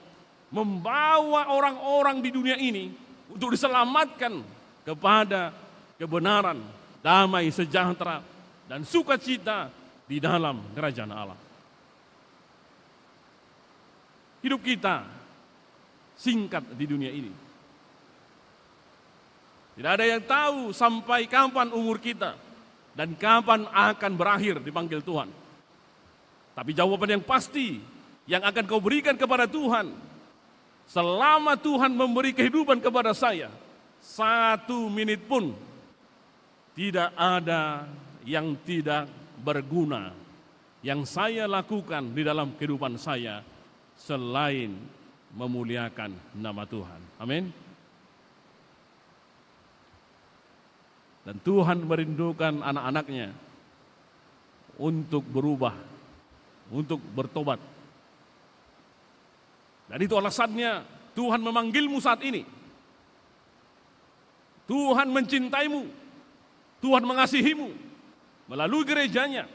membawa orang-orang di dunia ini untuk diselamatkan kepada kebenaran, damai, sejahtera, dan sukacita di dalam kerajaan Allah. Hidup kita singkat di dunia ini. Tidak ada yang tahu sampai kapan umur kita dan kapan akan berakhir dipanggil Tuhan. Tapi jawaban yang pasti yang akan kau berikan kepada Tuhan, selama Tuhan memberi kehidupan kepada saya, 1 menit pun tidak ada yang tidak berguna yang saya lakukan di dalam kehidupan saya selain memuliakan nama Tuhan. Amin. Dan Tuhan merindukan anak-anaknya untuk berubah, untuk bertobat. Dan itu alasannya Tuhan memanggilmu saat ini. Tuhan mencintaimu, Tuhan mengasihimu melalui gerejanya.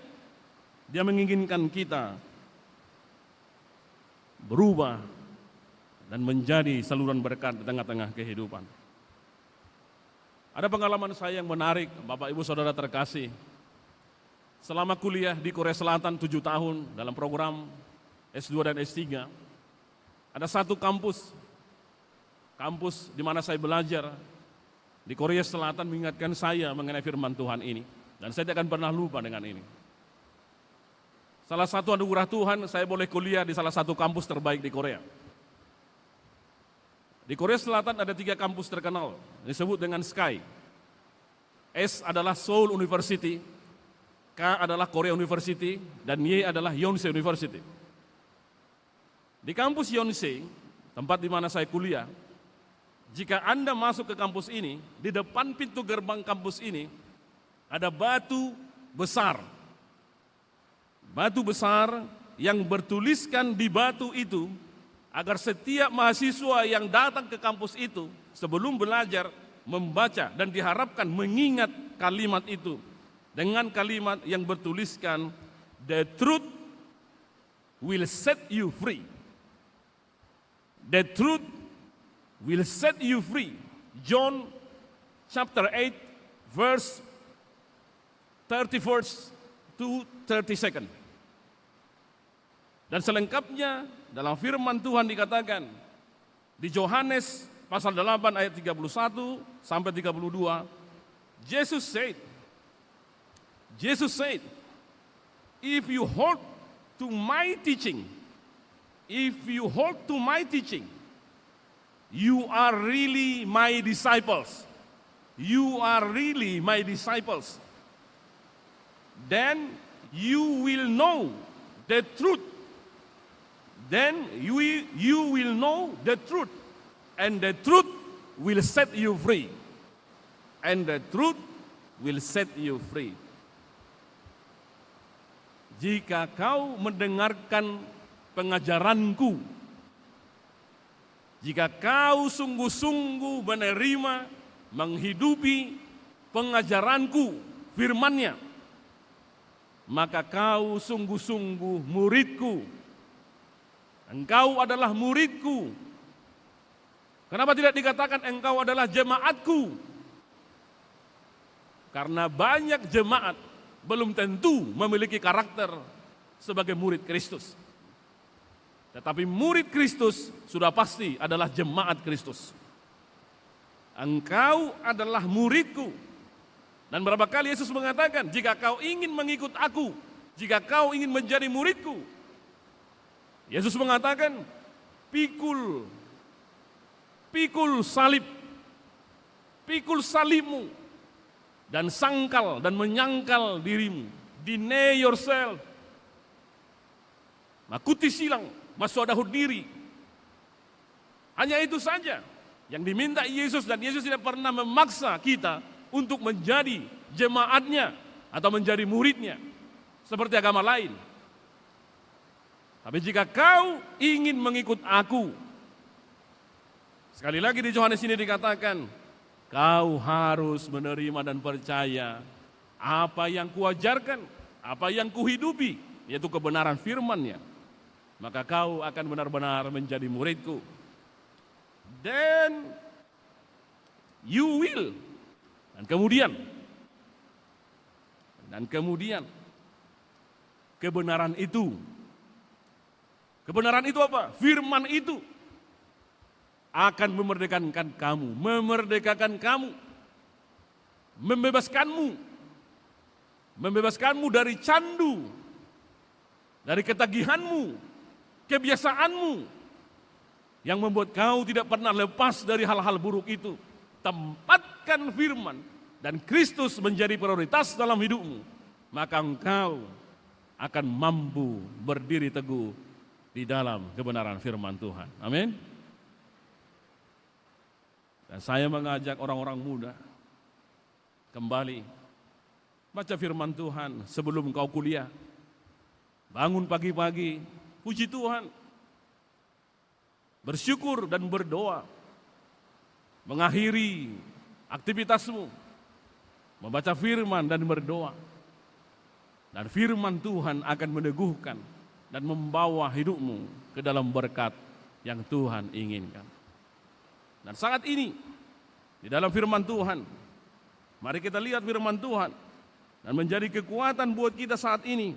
Dia menginginkan kita berubah dan menjadi saluran berkat di tengah-tengah kehidupan. Ada pengalaman saya yang menarik, Bapak Ibu Saudara terkasih. Selama kuliah di Korea Selatan 7 tahun dalam program S2 dan S3, ada satu kampus di mana saya belajar di Korea Selatan mengingatkan saya mengenai firman Tuhan ini. Dan saya tidak akan pernah lupa dengan ini. Salah satu anugerah Tuhan, saya boleh kuliah di salah satu kampus terbaik di Korea. Di Korea Selatan ada 3 kampus terkenal, disebut dengan SKY. S adalah Seoul University, K adalah Korea University, dan Y adalah Yonsei University. Di kampus Yonsei, tempat di mana saya kuliah, jika Anda masuk ke kampus ini, di depan pintu gerbang kampus ini, ada batu besar. Batu besar yang bertuliskan di batu itu, agar setiap mahasiswa yang datang ke kampus itu sebelum belajar membaca dan diharapkan mengingat kalimat itu dengan kalimat yang bertuliskan "The truth will set you free." The truth will set you free. John chapter 8 verse 31 to 32. Dan selengkapnya dalam firman Tuhan dikatakan di Yohanes pasal 8 ayat 31 sampai 32, Jesus said, if you hold to my teaching, you are really my disciples. You are really my disciples. Then you will know the truth. Then you will know the truth, and the truth will set you free. And the truth will set you free. Jika kau mendengarkan pengajaranku, jika kau sungguh-sungguh menerima, menghidupi pengajaranku, firman-Nya, maka kau sungguh-sungguh muridku. Engkau adalah muridku. Kenapa tidak dikatakan engkau adalah jemaatku? Karena banyak jemaat belum tentu memiliki karakter sebagai murid Kristus. Tetapi murid Kristus sudah pasti adalah jemaat Kristus. Engkau adalah muridku. Dan berapa kali Yesus mengatakan, jika kau ingin mengikut aku, jika kau ingin menjadi muridku, Yesus mengatakan, pikul salib, pikul salibmu, dan sangkal dan menyangkal dirimu. Deny yourself. Makuti silang, maswadahud diri. Hanya itu saja yang diminta Yesus, dan Yesus tidak pernah memaksa kita untuk menjadi jemaatnya atau menjadi muridnya seperti agama lain. Tapi jika kau ingin mengikut aku, sekali lagi di Yohanes ini dikatakan, kau harus menerima dan percaya apa yang kuajarkan, apa yang kuhidupi, yaitu kebenaran firman-Nya. Maka kau akan benar-benar menjadi muridku. Then you will. Dan kemudian kebenaran itu apa? Firman itu akan memerdekakan kamu, membebaskanmu dari candu, dari ketagihanmu, kebiasaanmu yang membuat kau tidak pernah lepas dari hal-hal buruk itu. Tempatkan firman dan Kristus menjadi prioritas dalam hidupmu, maka engkau akan mampu berdiri teguh di dalam kebenaran firman Tuhan. Amin. Dan saya mengajak orang-orang muda kembali baca firman Tuhan sebelum kau kuliah. Bangun pagi-pagi, puji Tuhan, bersyukur dan berdoa. Mengakhiri aktivitasmu, membaca firman dan berdoa. Dan firman Tuhan akan meneguhkan dan membawa hidupmu ke dalam berkat yang Tuhan inginkan. Dan saat ini, di dalam firman Tuhan, mari kita lihat firman Tuhan dan menjadi kekuatan buat kita saat ini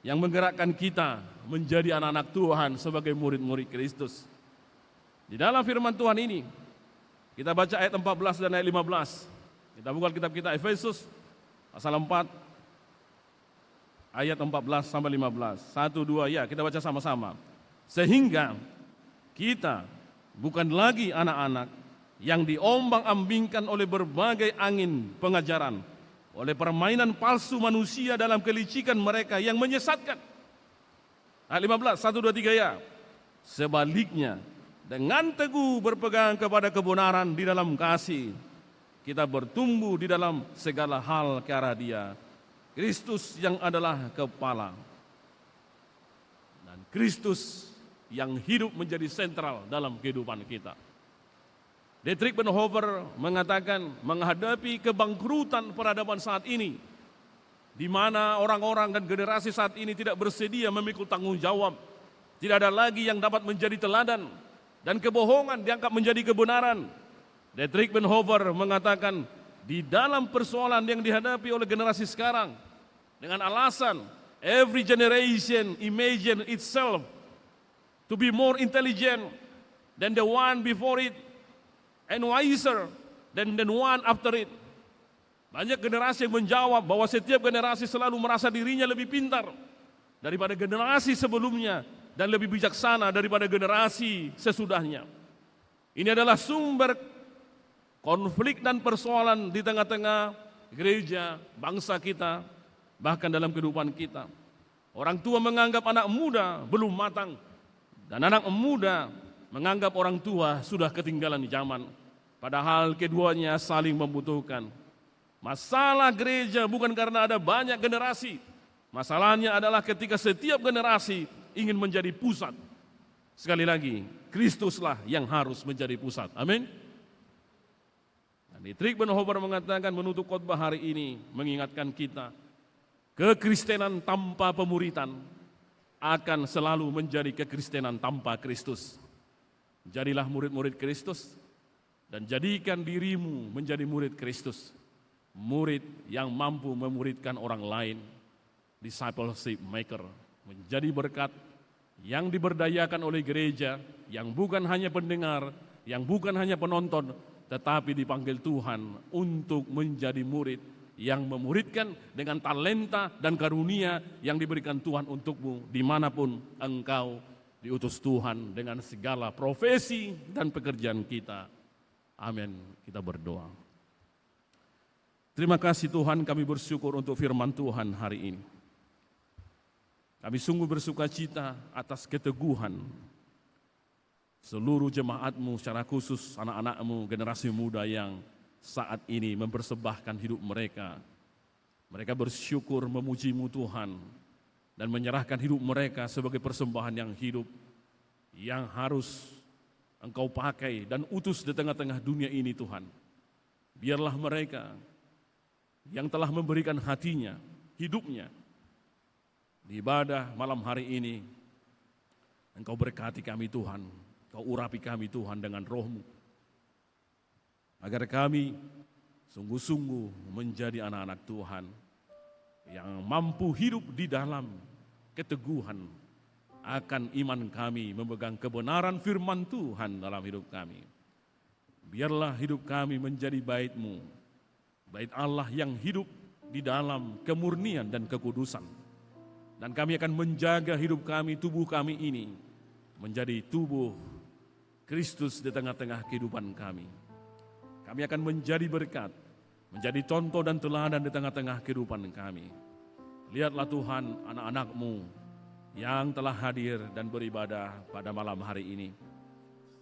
yang menggerakkan kita menjadi anak-anak Tuhan sebagai murid-murid Kristus. Di dalam firman Tuhan ini, kita baca ayat 14 dan ayat 15. Kita buka kitab kita Efesus pasal 4 ayat 14 sampai 15. 1, 2, ya kita baca sama-sama. Sehingga kita bukan lagi anak-anak yang diombang-ambingkan oleh berbagai angin pengajaran, oleh permainan palsu manusia dalam kelicikan mereka yang menyesatkan. Ayat 15, 1, 2, 3 ya. Sebaliknya, dengan teguh berpegang kepada kebenaran di dalam kasih, kita bertumbuh di dalam segala hal ke arah Dia, Kristus yang adalah kepala. Dan Kristus yang hidup menjadi sentral dalam kehidupan kita. Dietrich Bonhoeffer mengatakan, menghadapi kebangkrutan peradaban saat ini, di mana orang-orang dan generasi saat ini tidak bersedia memikul tanggung jawab, tidak ada lagi yang dapat menjadi teladan, dan kebohongan dianggap menjadi kebenaran. Dietrich Bonhoeffer mengatakan, di dalam persoalan yang dihadapi oleh generasi sekarang, dengan alasan every generation imagine itself to be more intelligent than the one before it, and wiser than the one after it. Banyak generasi yang menjawab bahwa setiap generasi selalu merasa dirinya lebih pintar daripada generasi sebelumnya, dan lebih bijaksana daripada generasi sesudahnya. Ini adalah sumber konflik dan persoalan di tengah-tengah gereja, bangsa kita, bahkan dalam kehidupan kita. Orang tua menganggap anak muda belum matang, dan anak muda menganggap orang tua sudah ketinggalan di zaman. Padahal keduanya saling membutuhkan. Masalah gereja bukan karena ada banyak generasi. Masalahnya adalah ketika setiap generasi ingin menjadi pusat. Sekali lagi, Kristuslah yang harus menjadi pusat. Amin. Dietrich Bonhoeffer mengatakan menutup khotbah hari ini mengingatkan kita, kekristenan tanpa pemuritan akan selalu menjadi kekristenan tanpa Kristus. Jadilah murid-murid Kristus dan jadikan dirimu menjadi murid Kristus. Murid yang mampu memuridkan orang lain, discipleship maker, menjadi berkat yang diberdayakan oleh gereja, yang bukan hanya pendengar, yang bukan hanya penonton, tetapi dipanggil Tuhan untuk menjadi murid yang memuridkan dengan talenta dan karunia yang diberikan Tuhan untukmu dimanapun engkau diutus Tuhan dengan segala profesi dan pekerjaan kita. Amin. Kita berdoa. Terima kasih Tuhan, kami bersyukur untuk firman Tuhan hari ini. Kami sungguh bersuka cita atas keteguhan seluruh jemaat-Mu, secara khusus anak-anak-Mu, generasi muda yang saat ini mempersembahkan hidup mereka. Mereka bersyukur memuji-Mu Tuhan dan menyerahkan hidup mereka sebagai persembahan yang hidup yang harus Engkau pakai dan utus di tengah-tengah dunia ini Tuhan. Biarlah mereka yang telah memberikan hatinya, hidupnya di ibadah malam hari ini, Engkau berkati kami Tuhan, Engkau urapi kami Tuhan dengan roh-Mu, agar kami sungguh-sungguh menjadi anak-anak Tuhan yang mampu hidup di dalam keteguhan akan iman kami, memegang kebenaran firman Tuhan dalam hidup kami. Biarlah hidup kami menjadi bait-Mu, bait Allah yang hidup di dalam kemurnian dan kekudusan. Dan kami akan menjaga hidup kami, tubuh kami ini menjadi tubuh Kristus di tengah-tengah kehidupan kami. Kami akan menjadi berkat, menjadi contoh dan teladan di tengah-tengah kehidupan kami. Lihatlah Tuhan anak-anak-Mu yang telah hadir dan beribadah pada malam hari ini.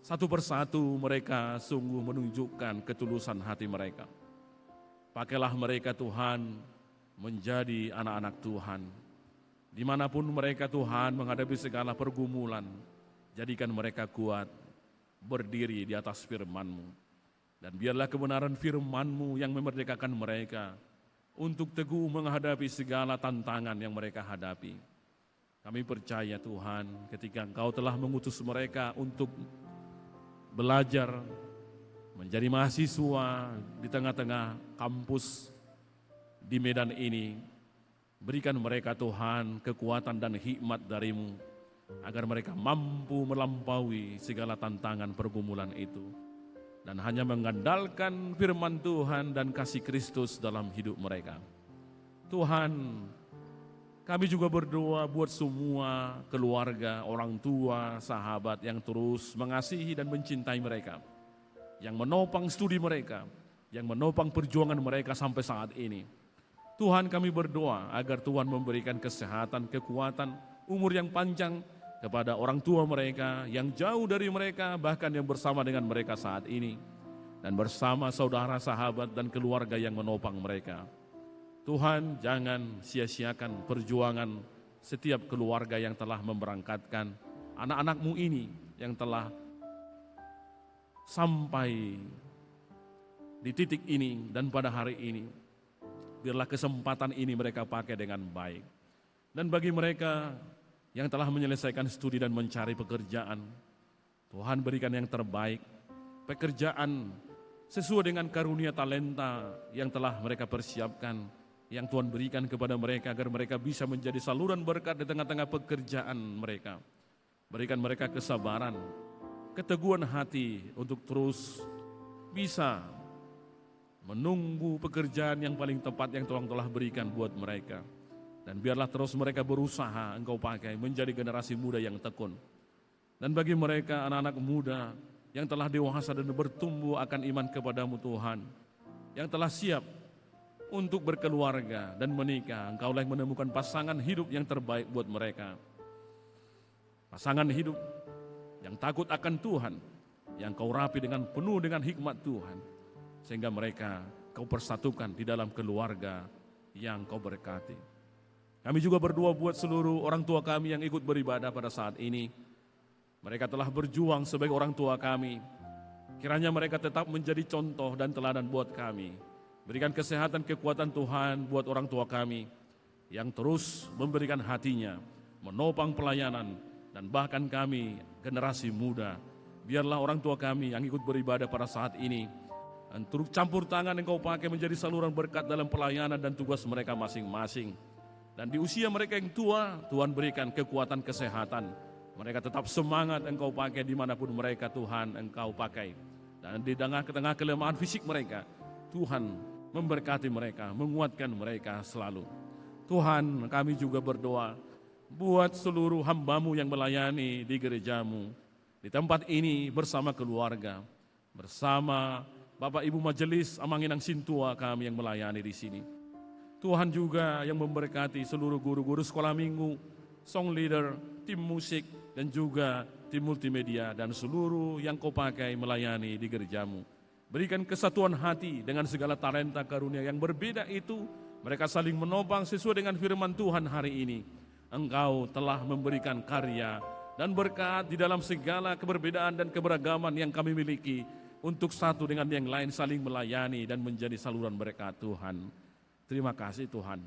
Satu persatu mereka sungguh menunjukkan ketulusan hati mereka. Pakailah mereka Tuhan menjadi anak-anak Tuhan. Dimanapun mereka Tuhan menghadapi segala pergumulan, jadikan mereka kuat, berdiri di atas firman-Mu. Dan biarlah kebenaran firman-Mu yang memerdekakan mereka untuk teguh menghadapi segala tantangan yang mereka hadapi. Kami percaya Tuhan ketika Engkau telah mengutus mereka untuk belajar, menjadi mahasiswa di tengah-tengah kampus di Medan ini, berikan mereka Tuhan kekuatan dan hikmat dari-Mu, agar mereka mampu melampaui segala tantangan pergumulan itu. Dan hanya mengandalkan firman Tuhan dan kasih Kristus dalam hidup mereka. Tuhan, kami juga berdoa buat semua keluarga, orang tua, sahabat yang terus mengasihi dan mencintai mereka, yang menopang studi mereka, yang menopang perjuangan mereka sampai saat ini. Tuhan, kami berdoa agar Tuhan memberikan kesehatan, kekuatan, umur yang panjang kepada orang tua mereka, yang jauh dari mereka, bahkan yang bersama dengan mereka saat ini, dan bersama saudara, sahabat, dan keluarga yang menopang mereka. Tuhan, jangan sia-siakan perjuangan setiap keluarga yang telah memberangkatkan anak-anak-Mu ini, yang telah sampai di titik ini dan pada hari ini. Biarlah kesempatan ini mereka pakai dengan baik. Dan bagi mereka yang telah menyelesaikan studi dan mencari pekerjaan, Tuhan berikan yang terbaik, pekerjaan sesuai dengan karunia talenta yang telah mereka persiapkan, yang Tuhan berikan kepada mereka agar mereka bisa menjadi saluran berkat di tengah-tengah pekerjaan mereka. Berikan mereka kesabaran, keteguhan hati untuk terus bisa menunggu pekerjaan yang paling tepat yang Tuhan telah berikan buat mereka. Dan biarlah terus mereka berusaha Engkau pakai menjadi generasi muda yang tekun. Dan bagi mereka anak-anak muda yang telah dewasa dan bertumbuh akan iman kepada-Mu Tuhan, yang telah siap untuk berkeluarga dan menikah, Engkaulah yang menemukan pasangan hidup yang terbaik buat mereka. Pasangan hidup yang takut akan Tuhan, yang Kau rapi dengan penuh dengan hikmat Tuhan, sehingga mereka Kau persatukan di dalam keluarga yang Kau berkati. Kami juga berdoa buat seluruh orang tua kami yang ikut beribadah pada saat ini. Mereka telah berjuang sebagai orang tua kami. Kiranya mereka tetap menjadi contoh dan teladan buat kami. Berikan kesehatan, kekuatan Tuhan buat orang tua kami yang terus memberikan hatinya, menopang pelayanan, dan bahkan kami generasi muda. Biarlah orang tua kami yang ikut beribadah pada saat ini, turut campur tangan Engkau pakai menjadi saluran berkat dalam pelayanan dan tugas mereka masing-masing. Dan di usia mereka yang tua, Tuhan berikan kekuatan kesehatan. Mereka tetap semangat Engkau pakai dimanapun mereka Tuhan Engkau pakai. Dan di tengah kelemahan fisik mereka, Tuhan memberkati mereka, menguatkan mereka selalu. Tuhan, kami juga berdoa buat seluruh hamba-Mu yang melayani di gereja-Mu, di tempat ini bersama keluarga, bersama Bapak Ibu Majelis Amanginang Sintua kami yang melayani di sini. Tuhan juga yang memberkati seluruh guru-guru sekolah minggu, song leader, tim musik, dan juga tim multimedia, dan seluruh yang Kau pakai melayani di gereja-Mu. Berikan kesatuan hati dengan segala talenta karunia yang berbeda itu, mereka saling menopang sesuai dengan firman Tuhan hari ini. Engkau telah memberikan karya dan berkat di dalam segala keberbedaan dan keberagaman yang kami miliki, untuk satu dengan yang lain saling melayani dan menjadi saluran berkat Tuhan. Terima kasih Tuhan.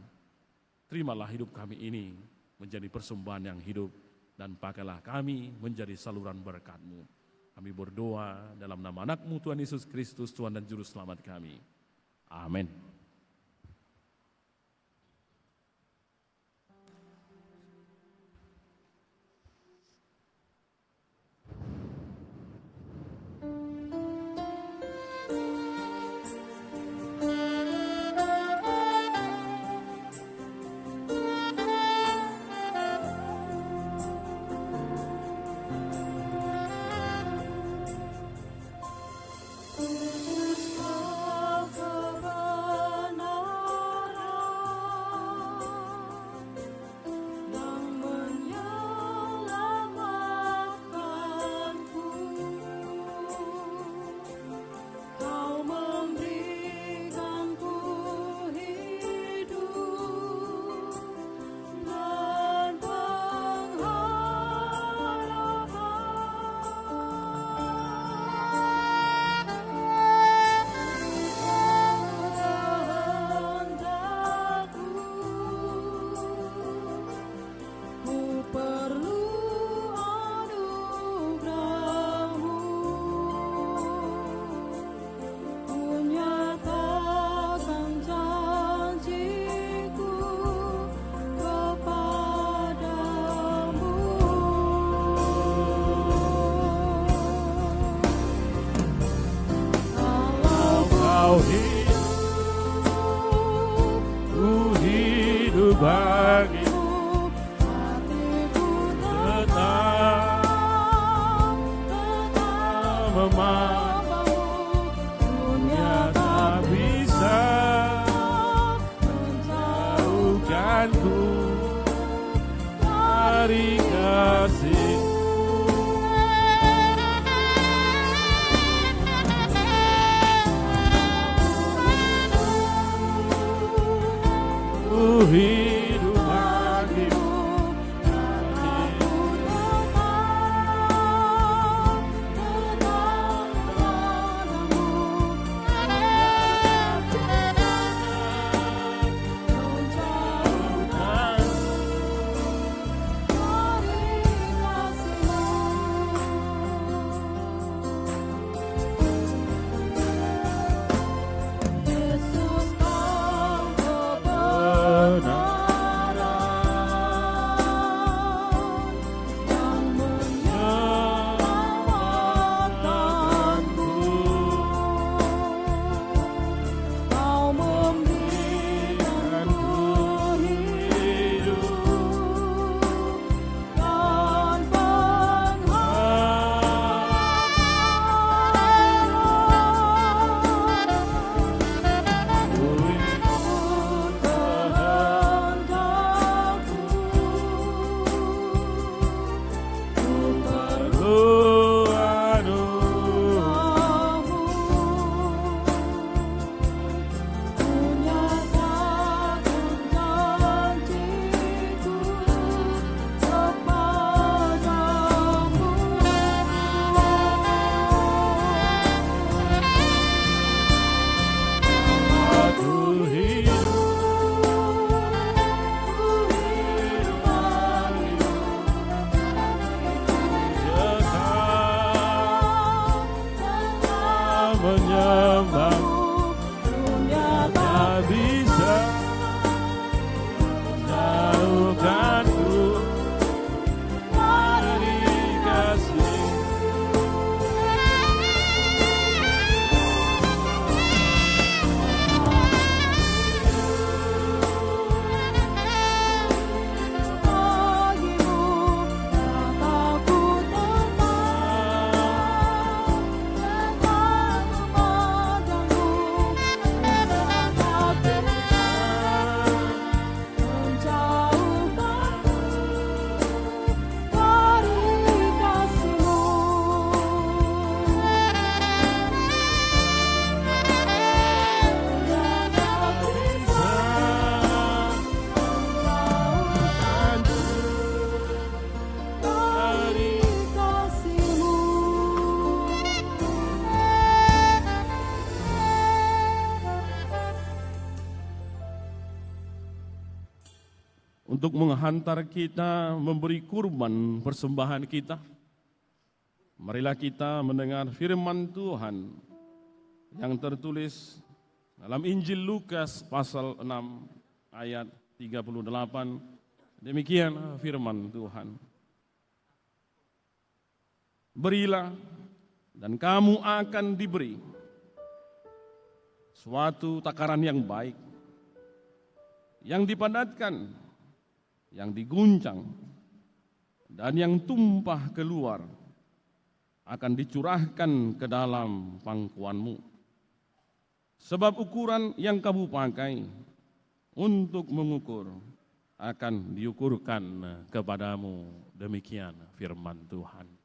Terimalah hidup kami ini menjadi persembahan yang hidup, dan pakailah kami menjadi saluran berkat-Mu. Kami berdoa dalam nama anak-Mu Tuhan Yesus Kristus, Tuhan dan Juru Selamat kami. Amin. untuk menghantar kita memberi kurban persembahan kita. Marilah kita mendengar firman Tuhan yang tertulis dalam Injil Lukas pasal 6 ayat 38. Demikian firman Tuhan. Berilah dan kamu akan diberi suatu takaran yang baik, yang dipadatkan, yang diguncang, dan yang tumpah keluar akan dicurahkan ke dalam pangkuanmu. Sebab ukuran yang kamu pakai untuk mengukur akan diukurkan kepadamu. Demikian firman Tuhan.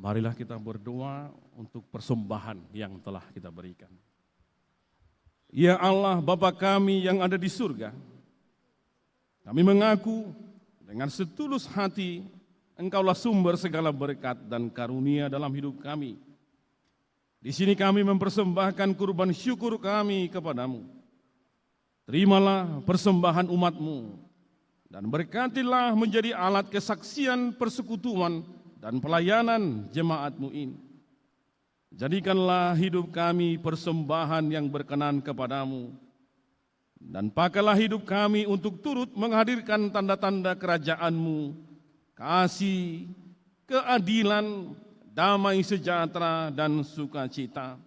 Marilah kita berdoa untuk persembahan yang telah kita berikan. Ya Allah, Bapa kami yang ada di surga, kami mengaku dengan setulus hati Engkaulah sumber segala berkat dan karunia dalam hidup kami. Di sini kami mempersembahkan kurban syukur kami kepadamu. Terimalah persembahan umat-Mu dan berkatilah menjadi alat kesaksian persekutuan dan pelayanan jemaat-Mu ini. Jadikanlah hidup kami persembahan yang berkenan kepadamu, dan pakailah hidup kami untuk turut menghadirkan tanda-tanda kerajaan-Mu, kasih, keadilan, damai sejahtera, dan sukacita.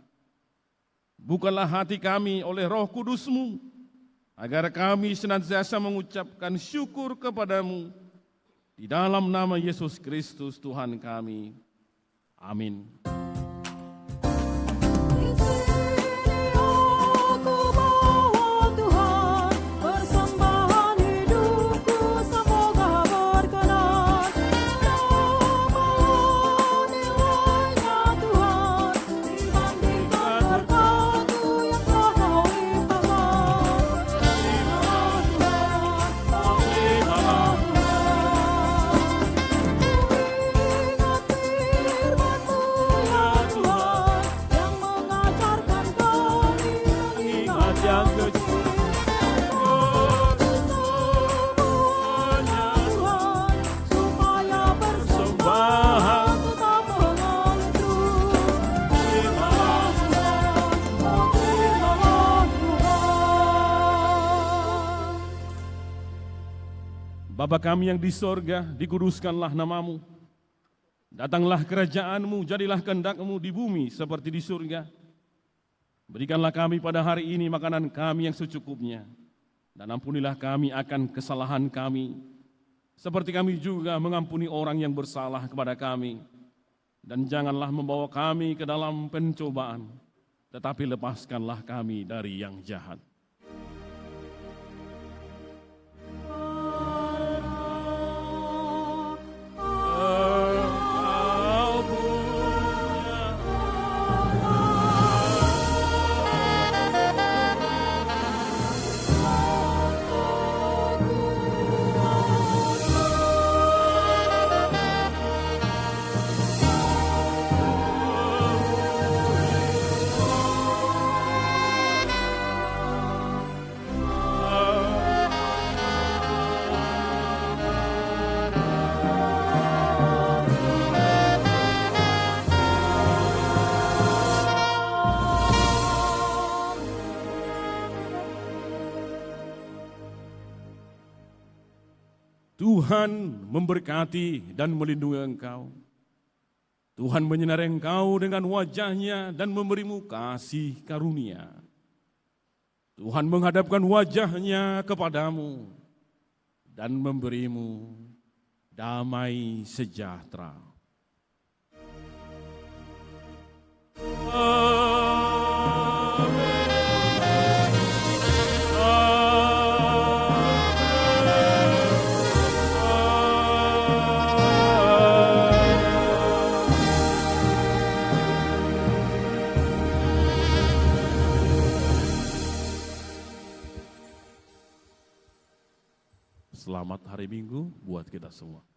Bukalah hati kami oleh Roh Kudus-Mu, agar kami senantiasa mengucapkan syukur kepadamu, di dalam nama Yesus Kristus Tuhan kami. Amin. Bapa kami yang di sorga, dikuduskanlah namamu. Datanglah kerajaan-Mu, jadilah kehendak-Mu di bumi seperti di surga. Berikanlah kami pada hari ini makanan kami yang secukupnya. Dan ampunilah kami akan kesalahan kami, seperti kami juga mengampuni orang yang bersalah kepada kami. Dan janganlah membawa kami ke dalam pencobaan, tetapi lepaskanlah kami dari yang jahat. Tuhan memberkati dan melindungi engkau. Tuhan menyinari engkau dengan wajah-Nya dan memberimu kasih karunia. Tuhan menghadapkan wajah-Nya kepadamu dan memberimu damai sejahtera. Selamat hari Minggu buat kita semua.